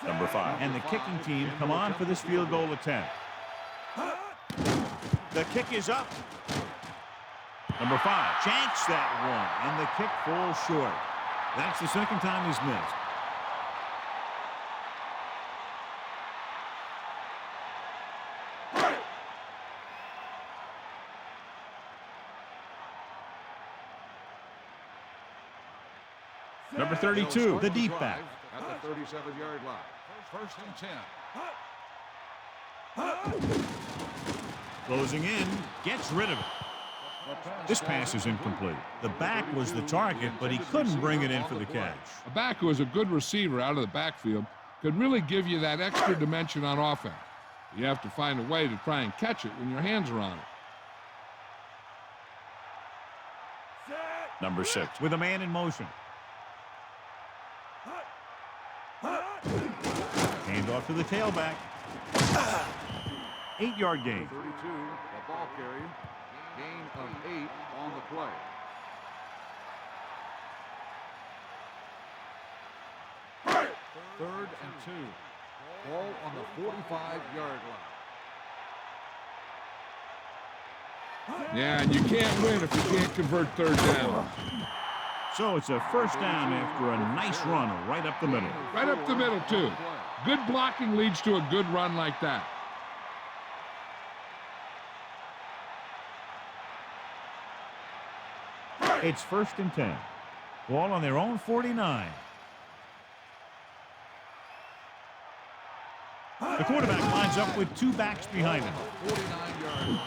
Speaker 1: Number 5. And the kicking team come on for this field goal attempt. The kick is up. Number 5 janks that one, and the kick falls short. That's the second time he's missed. Number 32, the deep back.
Speaker 3: At the 37-yard line. First and 10.
Speaker 1: Closing in, gets rid of it. This pass is incomplete. The back was the target, but he couldn't bring it in for the catch.
Speaker 2: A back who is a good receiver out of the backfield could really give you that extra dimension on offense. You have to find a way to try and catch it when your hands are on it.
Speaker 1: Number 6, with a man in motion. Hand off to the tailback. 8-yard gain.
Speaker 3: 32, the ball carrier. Gain of 8 on the play. Third and 2. Ball on the 45-yard line.
Speaker 2: Yeah, and you can't win if you can't convert third down.
Speaker 1: So it's a first down after a nice run right up the middle.
Speaker 2: Right up the middle, too. Good blocking leads to a good run like that.
Speaker 1: It's first and 10. Ball on their own 49. The quarterback lines up with two backs behind him.
Speaker 3: 49-yard.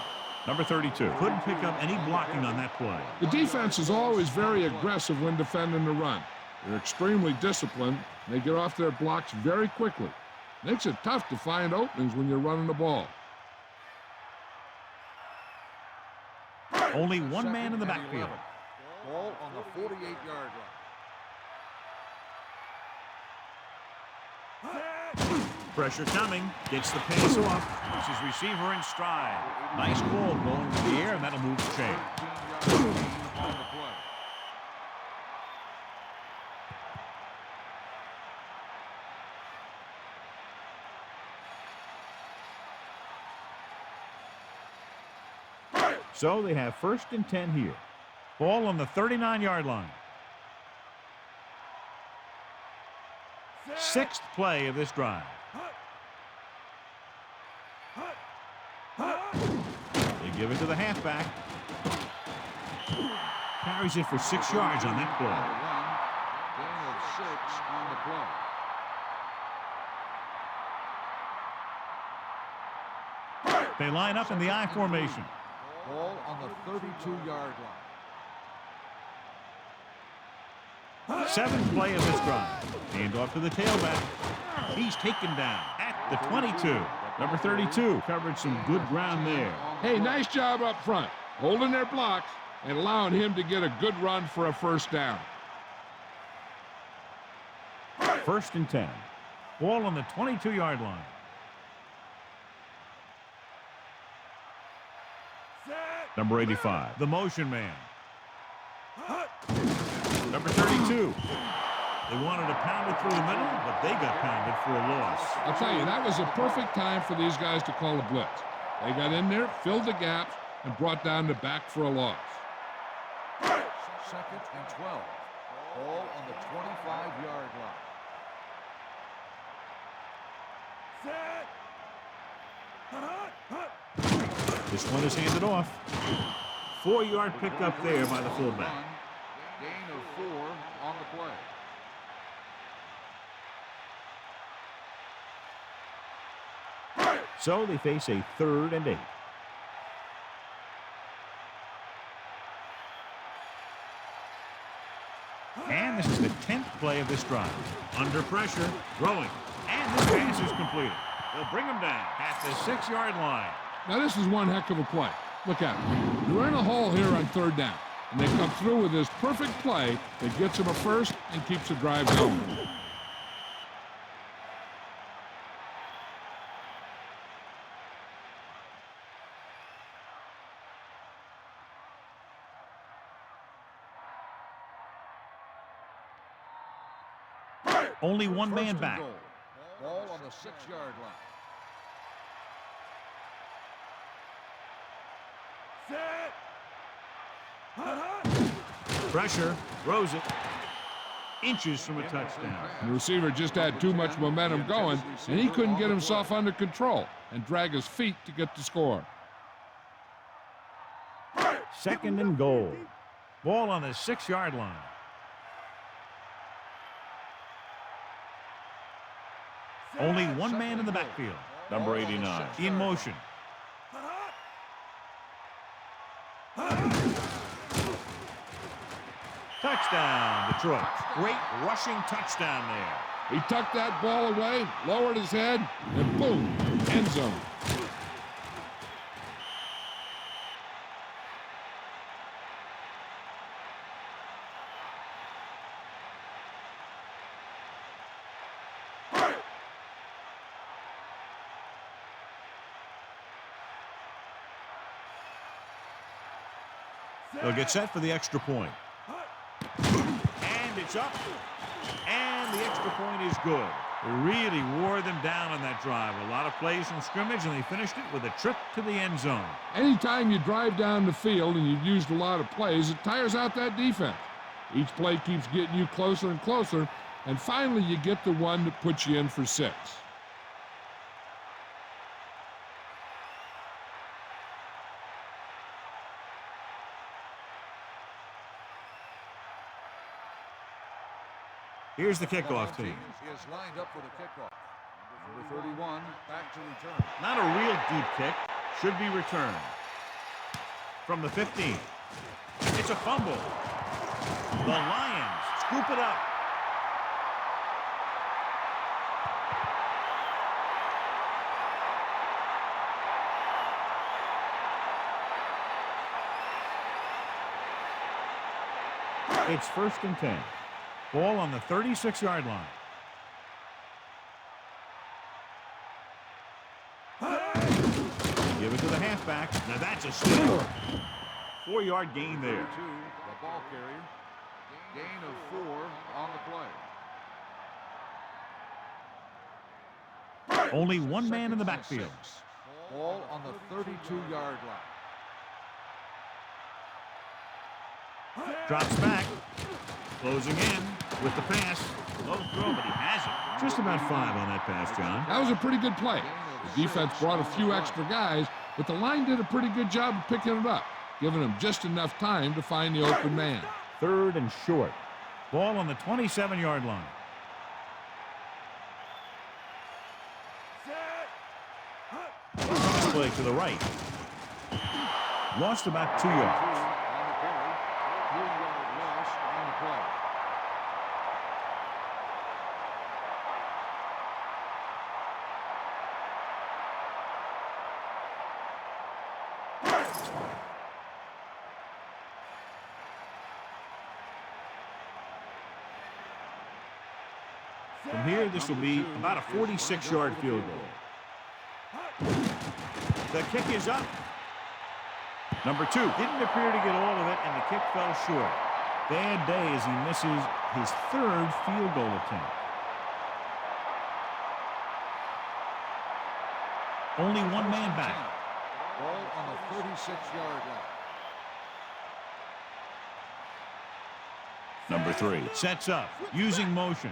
Speaker 1: Number 32. Couldn't pick up any blocking on that play.
Speaker 2: The defense is always very aggressive when defending the run. They're extremely disciplined, and they get off their blocks very quickly. Makes it tough to find openings when you're running the ball.
Speaker 1: Only one man in the backfield.
Speaker 3: Ball on the 48-yard line.
Speaker 1: Pressure coming. Gets the pass off. Puts his receiver in stride. Nice ball going to the air, and that'll move the chain.
Speaker 3: 13 yards on the play.
Speaker 1: So they have 1st and 10 here. Ball on the 39-yard line. 6th play of this drive. They give it to the halfback. Carries it for 6 yards on that play.
Speaker 3: Gain of 6 on the play.
Speaker 1: They line up in the I formation.
Speaker 3: Ball on the 32-yard line.
Speaker 1: 7th play of this drive. Hand off to the tailback. He's taken down at the 22. Number 32 covered some good ground there.
Speaker 2: Hey, nice job up front, holding their blocks and allowing him to get a good run for a 1st down.
Speaker 1: 1st and 10. Ball on the 22-yard line. Number 85, the motion man. Number 32. They wanted to pound it through the middle, but they got pounded for a loss.
Speaker 2: I'll tell you, that was a perfect time for these guys to call a blitz. They got in there, filled the gaps, and brought down the back for a loss.
Speaker 3: 2nd and 12. Ball on the 25-yard line.
Speaker 1: This one is handed off. 4-yard pickup there by the fullback.
Speaker 3: Gain of 4 on the play.
Speaker 1: So they face a 3rd and 8. And this is the 10th play of this drive. Under pressure, throwing, and this pass is completed. They'll bring him down at the 6-yard line.
Speaker 2: Now, this is one heck of a play. Look at it. You're in a hole here on 3rd down, and they come through with this perfect play that gets them a 1st and keeps the drive going.
Speaker 1: Only one
Speaker 3: 1st
Speaker 1: man
Speaker 3: and
Speaker 1: back.
Speaker 3: goal. Ball on the 6-yard line.
Speaker 1: Pressure, throws it. Inches from a touchdown.
Speaker 2: The receiver just had too much momentum going, and he couldn't get himself under control and drag his feet to get the score.
Speaker 1: 2nd and goal. Ball on the 6-yard line. Only one man in the backfield. Number 89 in motion. Touchdown, Detroit. Great rushing touchdown there.
Speaker 2: He tucked that ball away, lowered his head, and boom, end zone.
Speaker 1: They'll get set for the extra point. And it's up. And the extra point is good. They really wore them down on that drive. A lot of plays from scrimmage, and they finished it with a trip to the end zone.
Speaker 2: Anytime you drive down the field and you've used a lot of plays, it tires out that defense. Each play keeps getting you closer and closer, and finally you get the one that puts you in for 6.
Speaker 1: Here's the kickoff team.
Speaker 3: Is lined up for the kickoff. Number 31, back to return.
Speaker 1: Not a real deep kick. Should be returned. From the 15. It's a fumble. The Lions scoop it up. It's 1st and 10. Ball on the 36-yard line. Give it to the halfback. Now that's a steal. 4-yard gain there.
Speaker 3: The ball carrier. Gain of 4 on the play.
Speaker 1: Only one man in the backfield.
Speaker 3: Ball on the 32-yard line.
Speaker 1: Drops back. Closing in with the pass. Low throw, but he has it. Just about 5 on that pass, John.
Speaker 2: That was a pretty good play. The defense brought a few extra guys, but the line did a pretty good job of picking it up, giving them just enough time to find the open man.
Speaker 1: 3rd and short. Ball on the 27-yard line. Play to the right. Lost about 2 yards. From here, this will be about a 46-yard field goal. The kick is up. Number 2 didn't appear to get all of it, and the kick fell short. Bad day as he misses his 3rd field goal attempt. Only one man back.
Speaker 3: Ball on the 36-yard line.
Speaker 1: Number 3 sets up, using motion.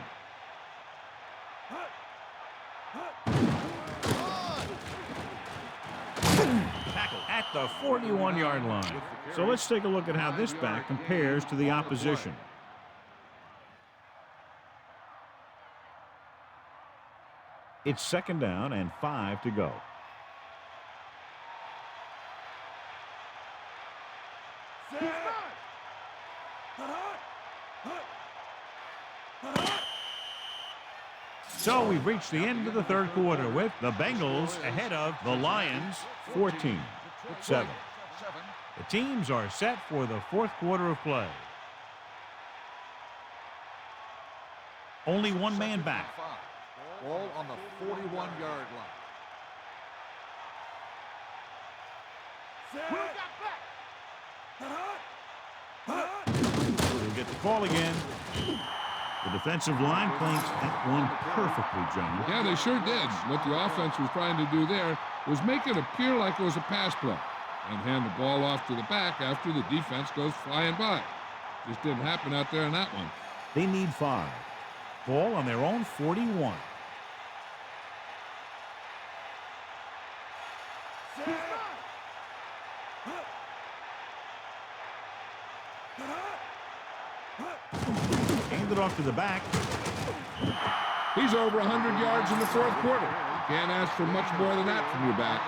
Speaker 1: Tackle at the 41-yard line. So let's take a look at how this back compares to the opposition. It's 2nd down and 5 to go. So we've reached the end of the 3rd quarter with the Bengals ahead of the Lions 14-7. The teams are set for the 4th quarter of play. Only one man back.
Speaker 3: Ball on the 41-yard line.
Speaker 1: We'll get the call again. The defensive line playing that one perfectly, John.
Speaker 2: Yeah, they sure did. What the offense was trying to do there was make it appear like it was a pass play and hand the ball off to the back after the defense goes flying by. Just didn't happen out there on that one.
Speaker 1: They need 5. Ball on their own 41. Hand it off to the back.
Speaker 2: He's over 100 yards in the 4th quarter. Can't ask for much more than that from your back.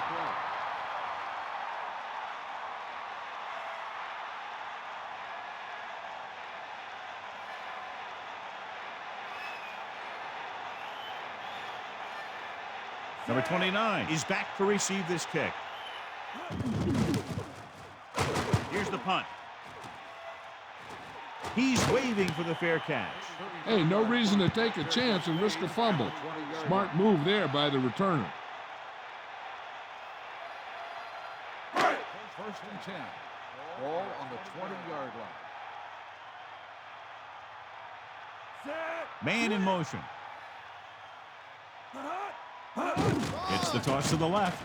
Speaker 1: Number 29 is back to receive this kick. Here's the punt. He's waving for the fair catch.
Speaker 2: Hey, no reason to take a chance and risk a fumble. Smart move there by the returner.
Speaker 3: 1st and 10. Ball on the 20-yard line.
Speaker 1: Man in motion. It's the toss to the left.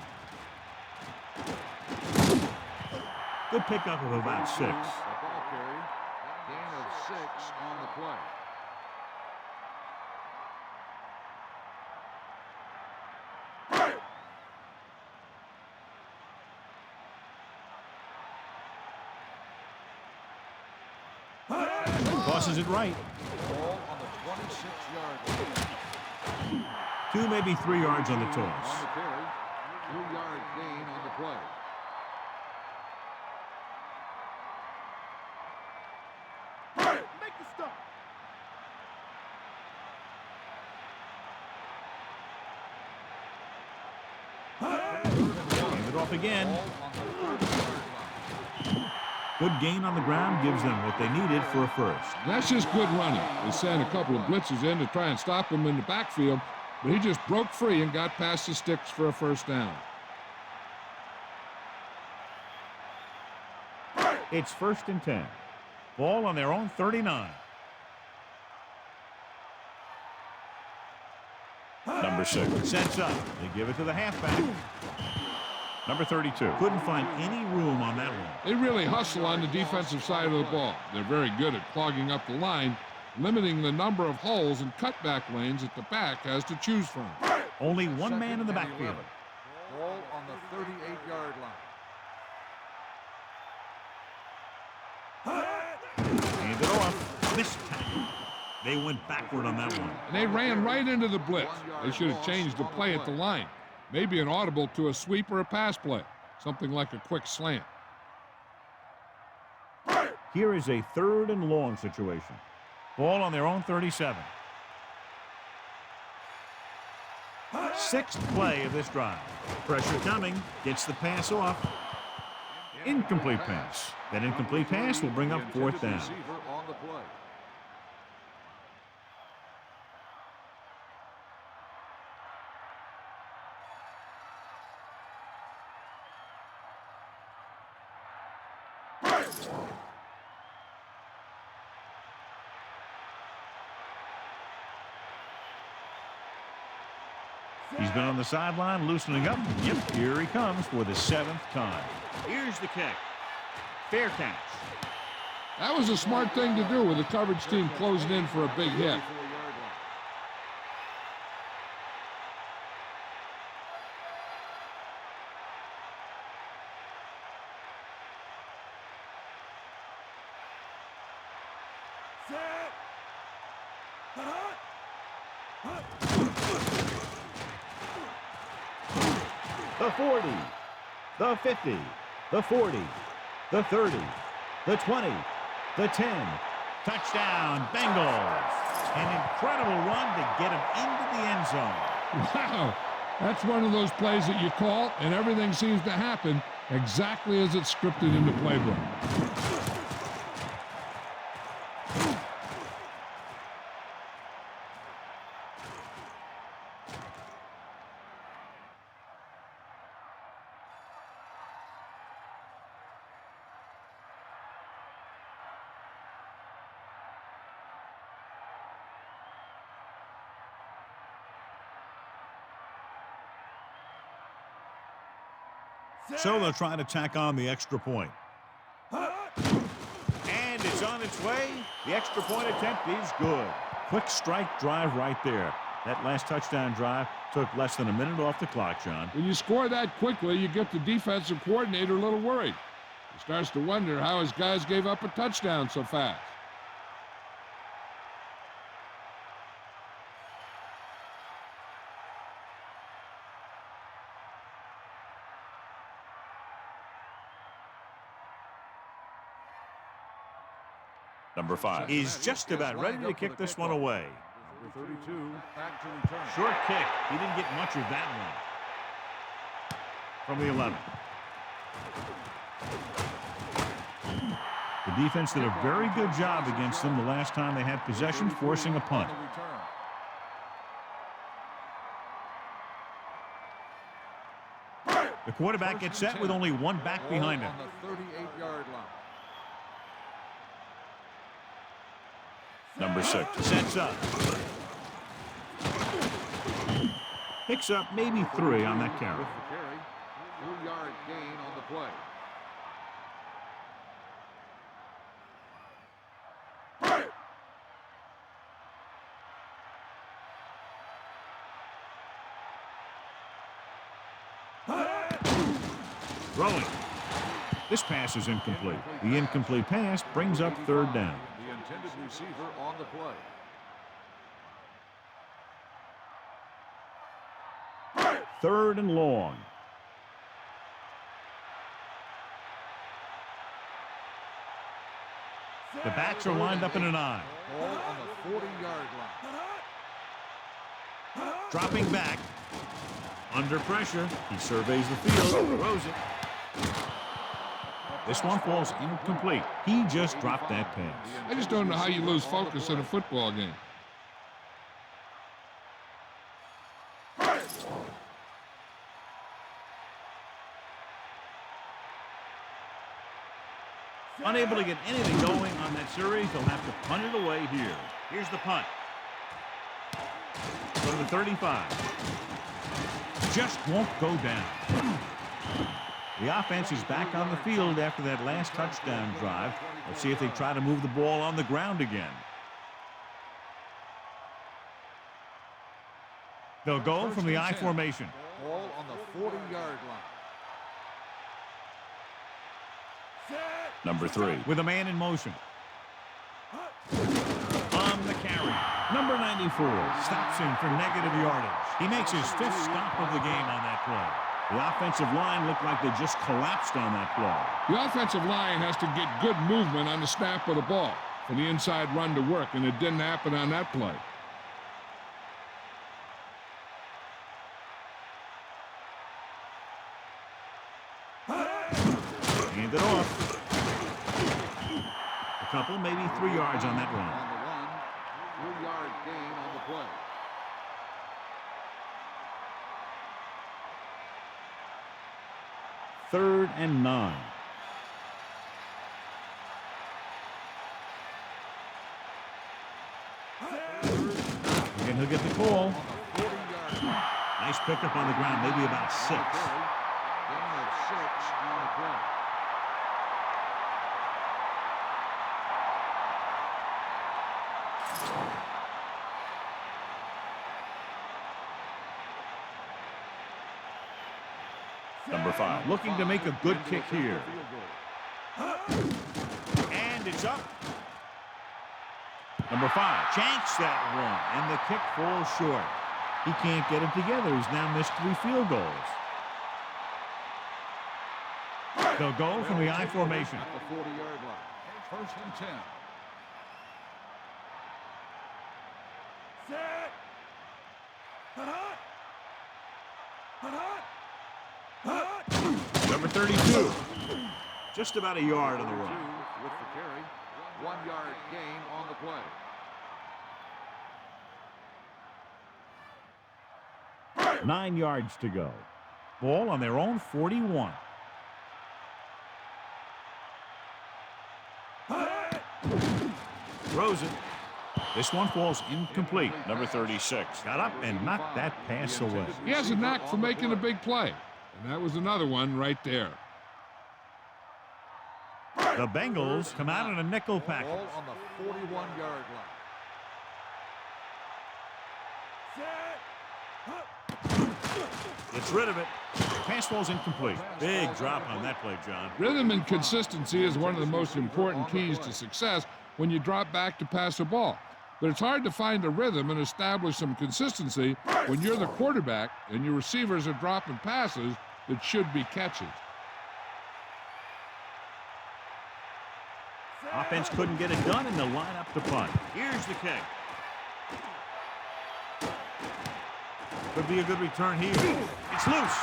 Speaker 1: Good pickup of about 6.
Speaker 3: The ball carrier. Gain of 6 on the play.
Speaker 1: Tosses it right.
Speaker 3: Ball on the 26-yard line.
Speaker 1: 2, maybe 3 yards on the
Speaker 3: On
Speaker 1: toss.
Speaker 3: the carry. 2-yard gain on the play.
Speaker 4: Make the stop.
Speaker 1: Hand it off again.
Speaker 3: Ball on the 30-yard line.
Speaker 1: Good gain on the ground gives them what they needed for a first.
Speaker 2: That's just good running. They sent a couple of blitzes in to try and stop him in the backfield, but he just broke free and got past the sticks for a first down.
Speaker 1: It's 1st and 10. Ball on their own 39. Number 6 sets up. They give it to the halfback. Number 32. Couldn't find any room on that one.
Speaker 2: They really hustle on the defensive side of the ball. They're very good at clogging up the line, limiting the number of holes and cutback lanes that the back has to choose from.
Speaker 1: Only one man in the
Speaker 3: Second and
Speaker 1: backfield.
Speaker 3: 11. Ball on the 38-yard line.
Speaker 1: Hand it off. Missed tackle. They went backward on that one.
Speaker 2: And they ran right into the blitz. They should have changed the play at the line. Maybe an audible to a sweep or a pass play. Something like a quick slant.
Speaker 1: Here is a 3rd and long situation. Ball on their own 37. 6th play of this drive. Pressure coming. Gets the pass off. Incomplete pass. That incomplete pass will bring up 4th down.
Speaker 3: Receiver on the play.
Speaker 1: He's been on the sideline loosening up. Yep, here he comes for the 7th time. Here's the kick. Fair catch.
Speaker 2: That was a smart thing to do with the coverage team closing in for a big hit.
Speaker 3: 34-yard line.
Speaker 1: The 40, the 50, the 40, the 30, the 20, the 10. Touchdown, Bengals. An incredible run to get him into the end zone.
Speaker 2: Wow, that's one of those plays that you call, and everything seems to happen exactly as it's scripted in the playbook.
Speaker 1: So they'll try to tack on the extra point. And it's on its way. The extra point attempt is good. Quick strike drive right there. That last touchdown drive took less than a minute off the clock, John.
Speaker 2: When you score that quickly, you get the defensive coordinator a little worried. He starts to wonder how his guys gave up a touchdown so fast.
Speaker 1: Number 5 is just about ready to kick this one away.
Speaker 3: Number 32 back to return.
Speaker 1: Short kick. He didn't get much of that one. From the 11. The defense did a very good job against them the last time they had possession, forcing a punt.
Speaker 3: On the return.
Speaker 1: The quarterback gets set with only one back behind him.
Speaker 3: On the 38-yard line.
Speaker 1: Number 6 sets up. Picks up maybe 3 on that carry.
Speaker 3: With the carry, 2-yard gain on the play.
Speaker 1: Throwing. This pass is incomplete. The incomplete pass brings up 3rd down.
Speaker 3: The intended receiver on the play.
Speaker 1: 3rd and long. The backs are lined up in an I.
Speaker 3: Ball on the 40-yard line.
Speaker 1: Dropping back. Under pressure. He surveys the field. Throws it. This one falls incomplete. He just dropped that pass.
Speaker 2: I just don't know how you lose focus in a football game.
Speaker 1: Unable to get anything going on that series, they'll have to punt it away here. Here's the punt. From the 35. Just won't go down. The offense is back on the field after that last touchdown drive. Let's see if they try to move the ball on the ground again. They'll go from the I formation.
Speaker 3: Ball on the 40-yard line.
Speaker 1: Number 3 with a man in motion. On the carry. Number 94 stops him for negative yardage. He makes his 5th stop of the game on that play. The offensive line looked like they just collapsed on that play.
Speaker 2: The offensive line has to get good movement on the snap of the ball for the inside run to work, and it didn't happen on that play.
Speaker 1: Hand it off. A couple, maybe 3 yards on that run.
Speaker 3: On the run, 3-yard gain on the play.
Speaker 1: Third and 9. Again, he'll get the call. Nice pickup on the ground, maybe about 6.
Speaker 3: Gain of 6 on the play.
Speaker 1: Number 5 looking to make a good kick here. And it's up. Number 5 chanks that one, and the kick falls short. He can't get it together. He's now missed 3 field goals. They'll go from the I formation.
Speaker 3: At the 40-yard line. First and 10.
Speaker 1: Number 32. Just about a yard on the run.
Speaker 3: With the carry. 1-yard gain on the play.
Speaker 1: 9 yards to go. Ball on their own 41. Throws it. This one falls incomplete. Number 36 got up and knocked that pass away.
Speaker 2: He has a knack for making a big play, and that was another one right there.
Speaker 1: The Bengals come out in a nickel package.
Speaker 3: Ball on the 41-yard line.
Speaker 1: Gets rid of it. Pass falls incomplete. Big drop on that play, John.
Speaker 2: Rhythm and consistency is one of the most important keys to success when you drop back to pass a ball. But it's hard to find a rhythm and establish some consistency when you're the quarterback and your receivers are dropping passes that should be catches.
Speaker 1: Offense couldn't get it done in the lineup to punt. Here's the kick. Could be a good return here. It's loose.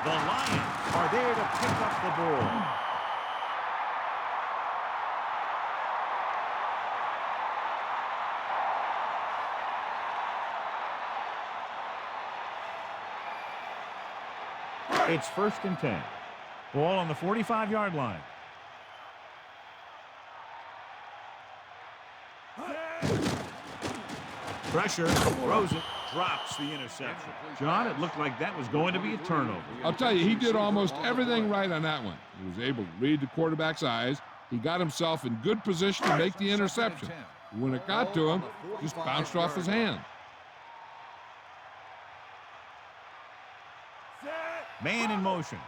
Speaker 1: The Lions are there to pick up the ball. It's 1st and 10. Ball on the 45-yard line. Pressure, throws it, drops the interception. John, it looked like that was going to be a turnover.
Speaker 2: I'll tell you, he did almost everything right on that one. He was able to read the quarterback's eyes. He got himself in good position to make the interception. When it got to him, just bounced off his hand.
Speaker 1: Man in motion.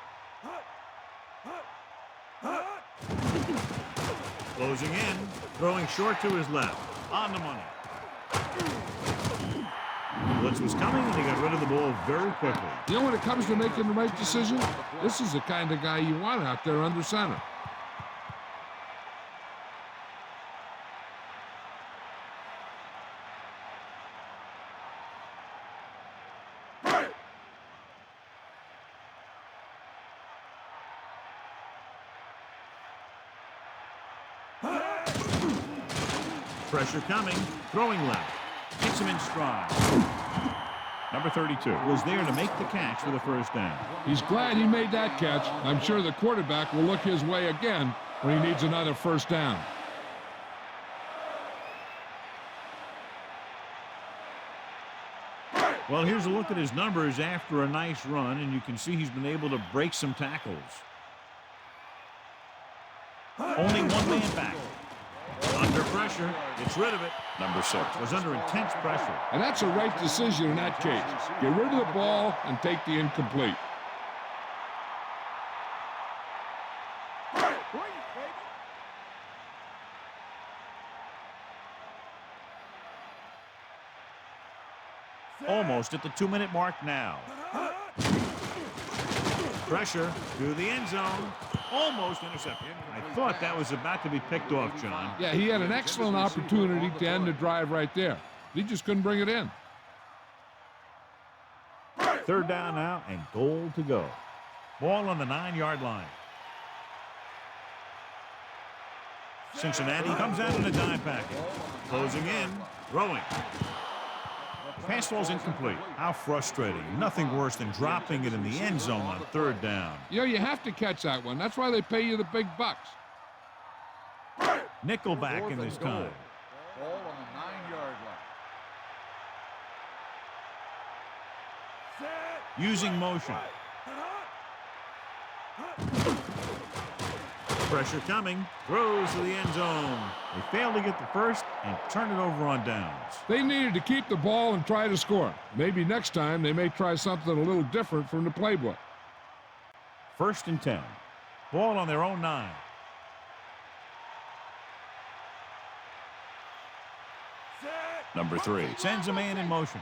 Speaker 1: Closing in, throwing short to his left. On the money. Blitz was coming, and he got rid of the ball very quickly.
Speaker 2: You know, when it comes to making the right decision, this is the kind of guy you want out there under center.
Speaker 1: Pressure coming, throwing left. Gets him in stride. Number 32 was there to make the catch for the first down.
Speaker 2: He's glad he made that catch. I'm sure the quarterback will look his way again when he needs another first down.
Speaker 1: Well, here's a look at his numbers after a nice run, and you can see he's been able to break some tackles. Only one man back. Under pressure, gets rid of it. Number 6 was under intense pressure.
Speaker 2: And that's a right decision in that case. Get rid of the ball and take the incomplete.
Speaker 1: Almost at the 2-minute mark now. Pressure through the end zone. Almost intercepted. I thought that was about to be picked off, John.
Speaker 2: Yeah, he had an excellent opportunity to end the drive right there. He just couldn't bring it in.
Speaker 1: 3rd down now and goal to go. Ball on the 9-yard line. Cincinnati comes out in a dime package. Closing in, throwing. Pass ball's incomplete. How frustrating. Nothing worse than dropping it in the end zone on 3rd down.
Speaker 2: You know, you have to catch that one. That's why they pay you the big bucks.
Speaker 1: Nickel back in this time.
Speaker 3: Ball on the 9-yard line.
Speaker 1: Using motion. Pressure coming. Throws to the end zone. They failed to get the first and turn it over on downs.
Speaker 2: They needed to keep the ball and try to score. Maybe next time they may try something a little different from the playbook.
Speaker 1: 1st and 10. Ball on their own 9. Number 3 sends a man in motion.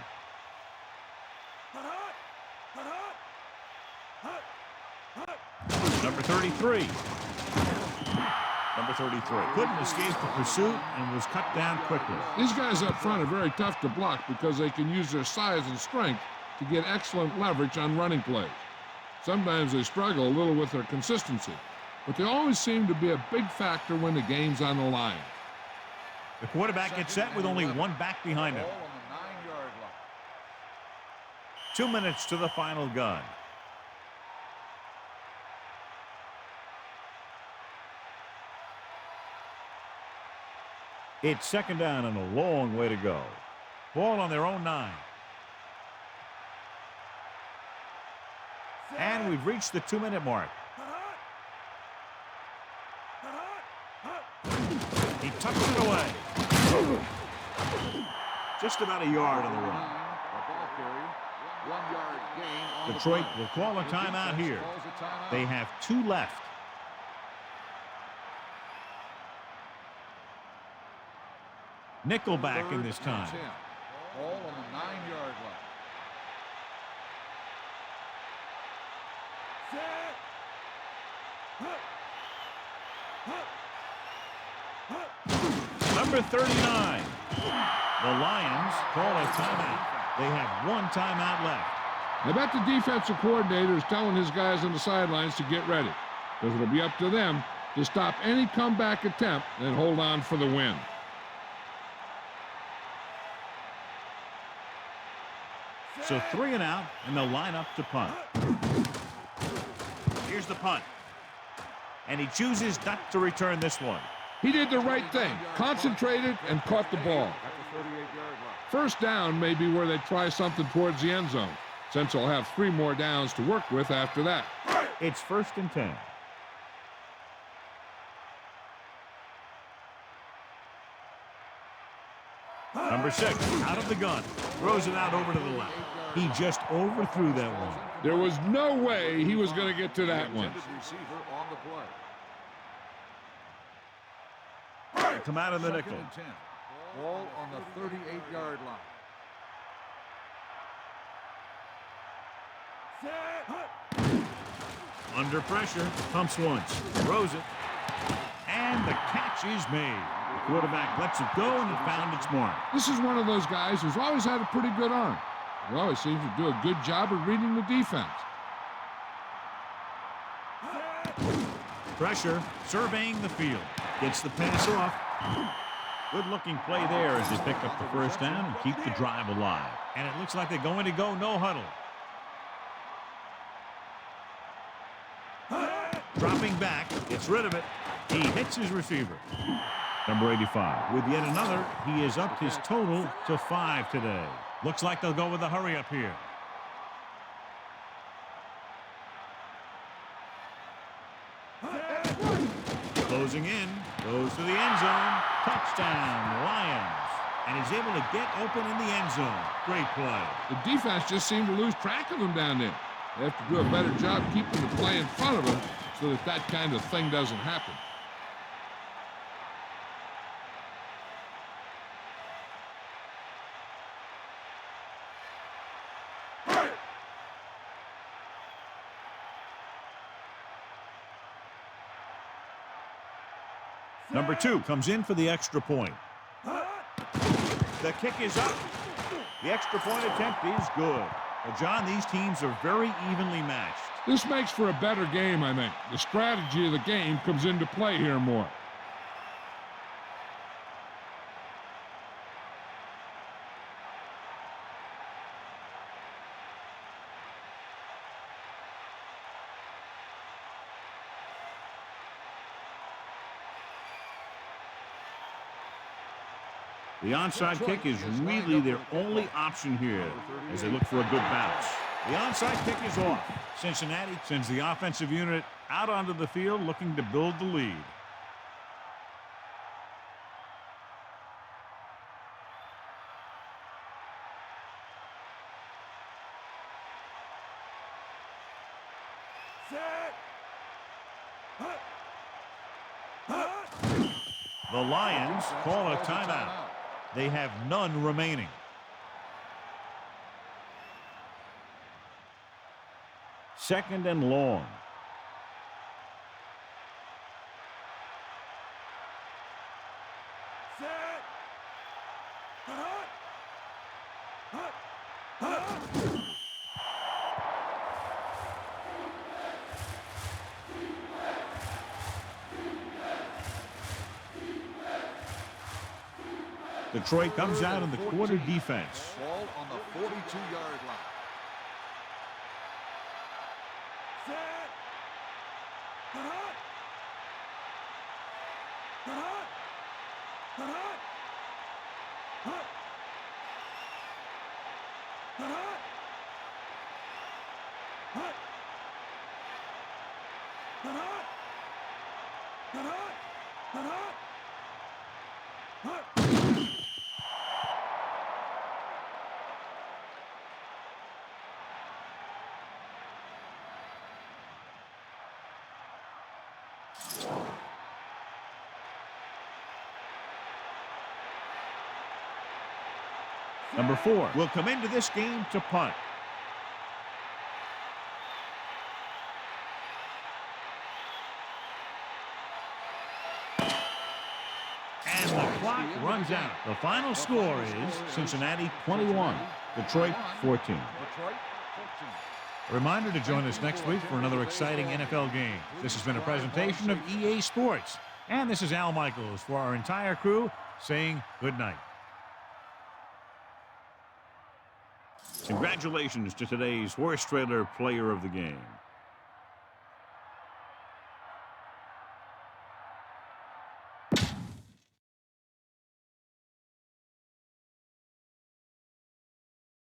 Speaker 1: Number 33. Number 33 couldn't escape the pursuit and was cut down quickly.
Speaker 2: These guys up front are very tough to block because they can use their size and strength to get excellent leverage on running plays. Sometimes they struggle a little with their consistency, but they always seem to be a big factor when the game's on the line.
Speaker 1: The quarterback gets set with only one back behind him.
Speaker 3: Ball on the 9-yard line.
Speaker 1: 2 minutes to the final gun. It's 2nd down and a long way to go. Ball on their own 9. And we've reached the 2-minute mark. He tucks it away. Just about a yard on the run. Detroit will call a timeout here. They have 2 left. Nickel back in this time.
Speaker 3: Ball on the 9-yard line.
Speaker 1: Number 39. The Lions call a timeout. They have 1 timeout left.
Speaker 2: I bet the defensive coordinator is telling his guys on the sidelines to get ready, because it'll be up to them to stop any comeback attempt and hold on for the win.
Speaker 1: So 3 and out, and they'll line up to punt. Here's the punt. And he chooses not to return this one.
Speaker 2: He did the right thing, concentrated and caught the ball. First down may be where they try something towards the end zone, since they'll have 3 more downs to work with after that.
Speaker 1: It's 1st and 10. Number 6, out of the gun, throws it out over to the left. He just overthrew that one.
Speaker 2: There was no way he was going to get to that one.
Speaker 1: They come out of the nickel.
Speaker 3: Ball on the 38-yard
Speaker 1: Under pressure, pumps once, throws it, and the catch is made. The quarterback lets it go, and it found its mark.
Speaker 2: This is one of those guys who's always had a pretty good arm. He always seems to do a good job of reading the defense.
Speaker 1: Pressure, surveying the field. Gets the pass off. Good-looking play there as they pick up the first down and keep the drive alive. And it looks like they're going to go no huddle. Dropping back, gets rid of it. He hits his receiver. Number 85. With yet another, he has upped his total to 5 today. Looks like they'll go with a hurry up here. Closing in, goes to the end zone. Touchdown, Lions. And he's able to get open in the end zone. Great play.
Speaker 2: The defense just seemed to lose track of him down there. They have to do a better job keeping the play in front of them so that that kind of thing doesn't happen.
Speaker 1: Number 2 comes in for the extra point. The kick is up. The extra point attempt is good. Well, John, these teams are very evenly matched.
Speaker 2: This makes for a better game, I think. The strategy of the game comes into play here more.
Speaker 1: The onside kick is really their only option here as they look for a good bounce. The onside kick is off. Cincinnati sends the offensive unit out onto the field looking to build the lead. The Lions call a timeout. They have none remaining. Second and long. Detroit comes out in the quarter defense.
Speaker 3: Ball on the 42-yard line.
Speaker 1: Number 4 will come into this game to punt. And the clock runs out. The final score is Cincinnati 21, Detroit 14. A reminder to join us next week for another exciting NFL game. This has been a presentation of EA Sports. And this is Al Michaels for our entire crew saying good night. Congratulations to today's horse trailer player of the game.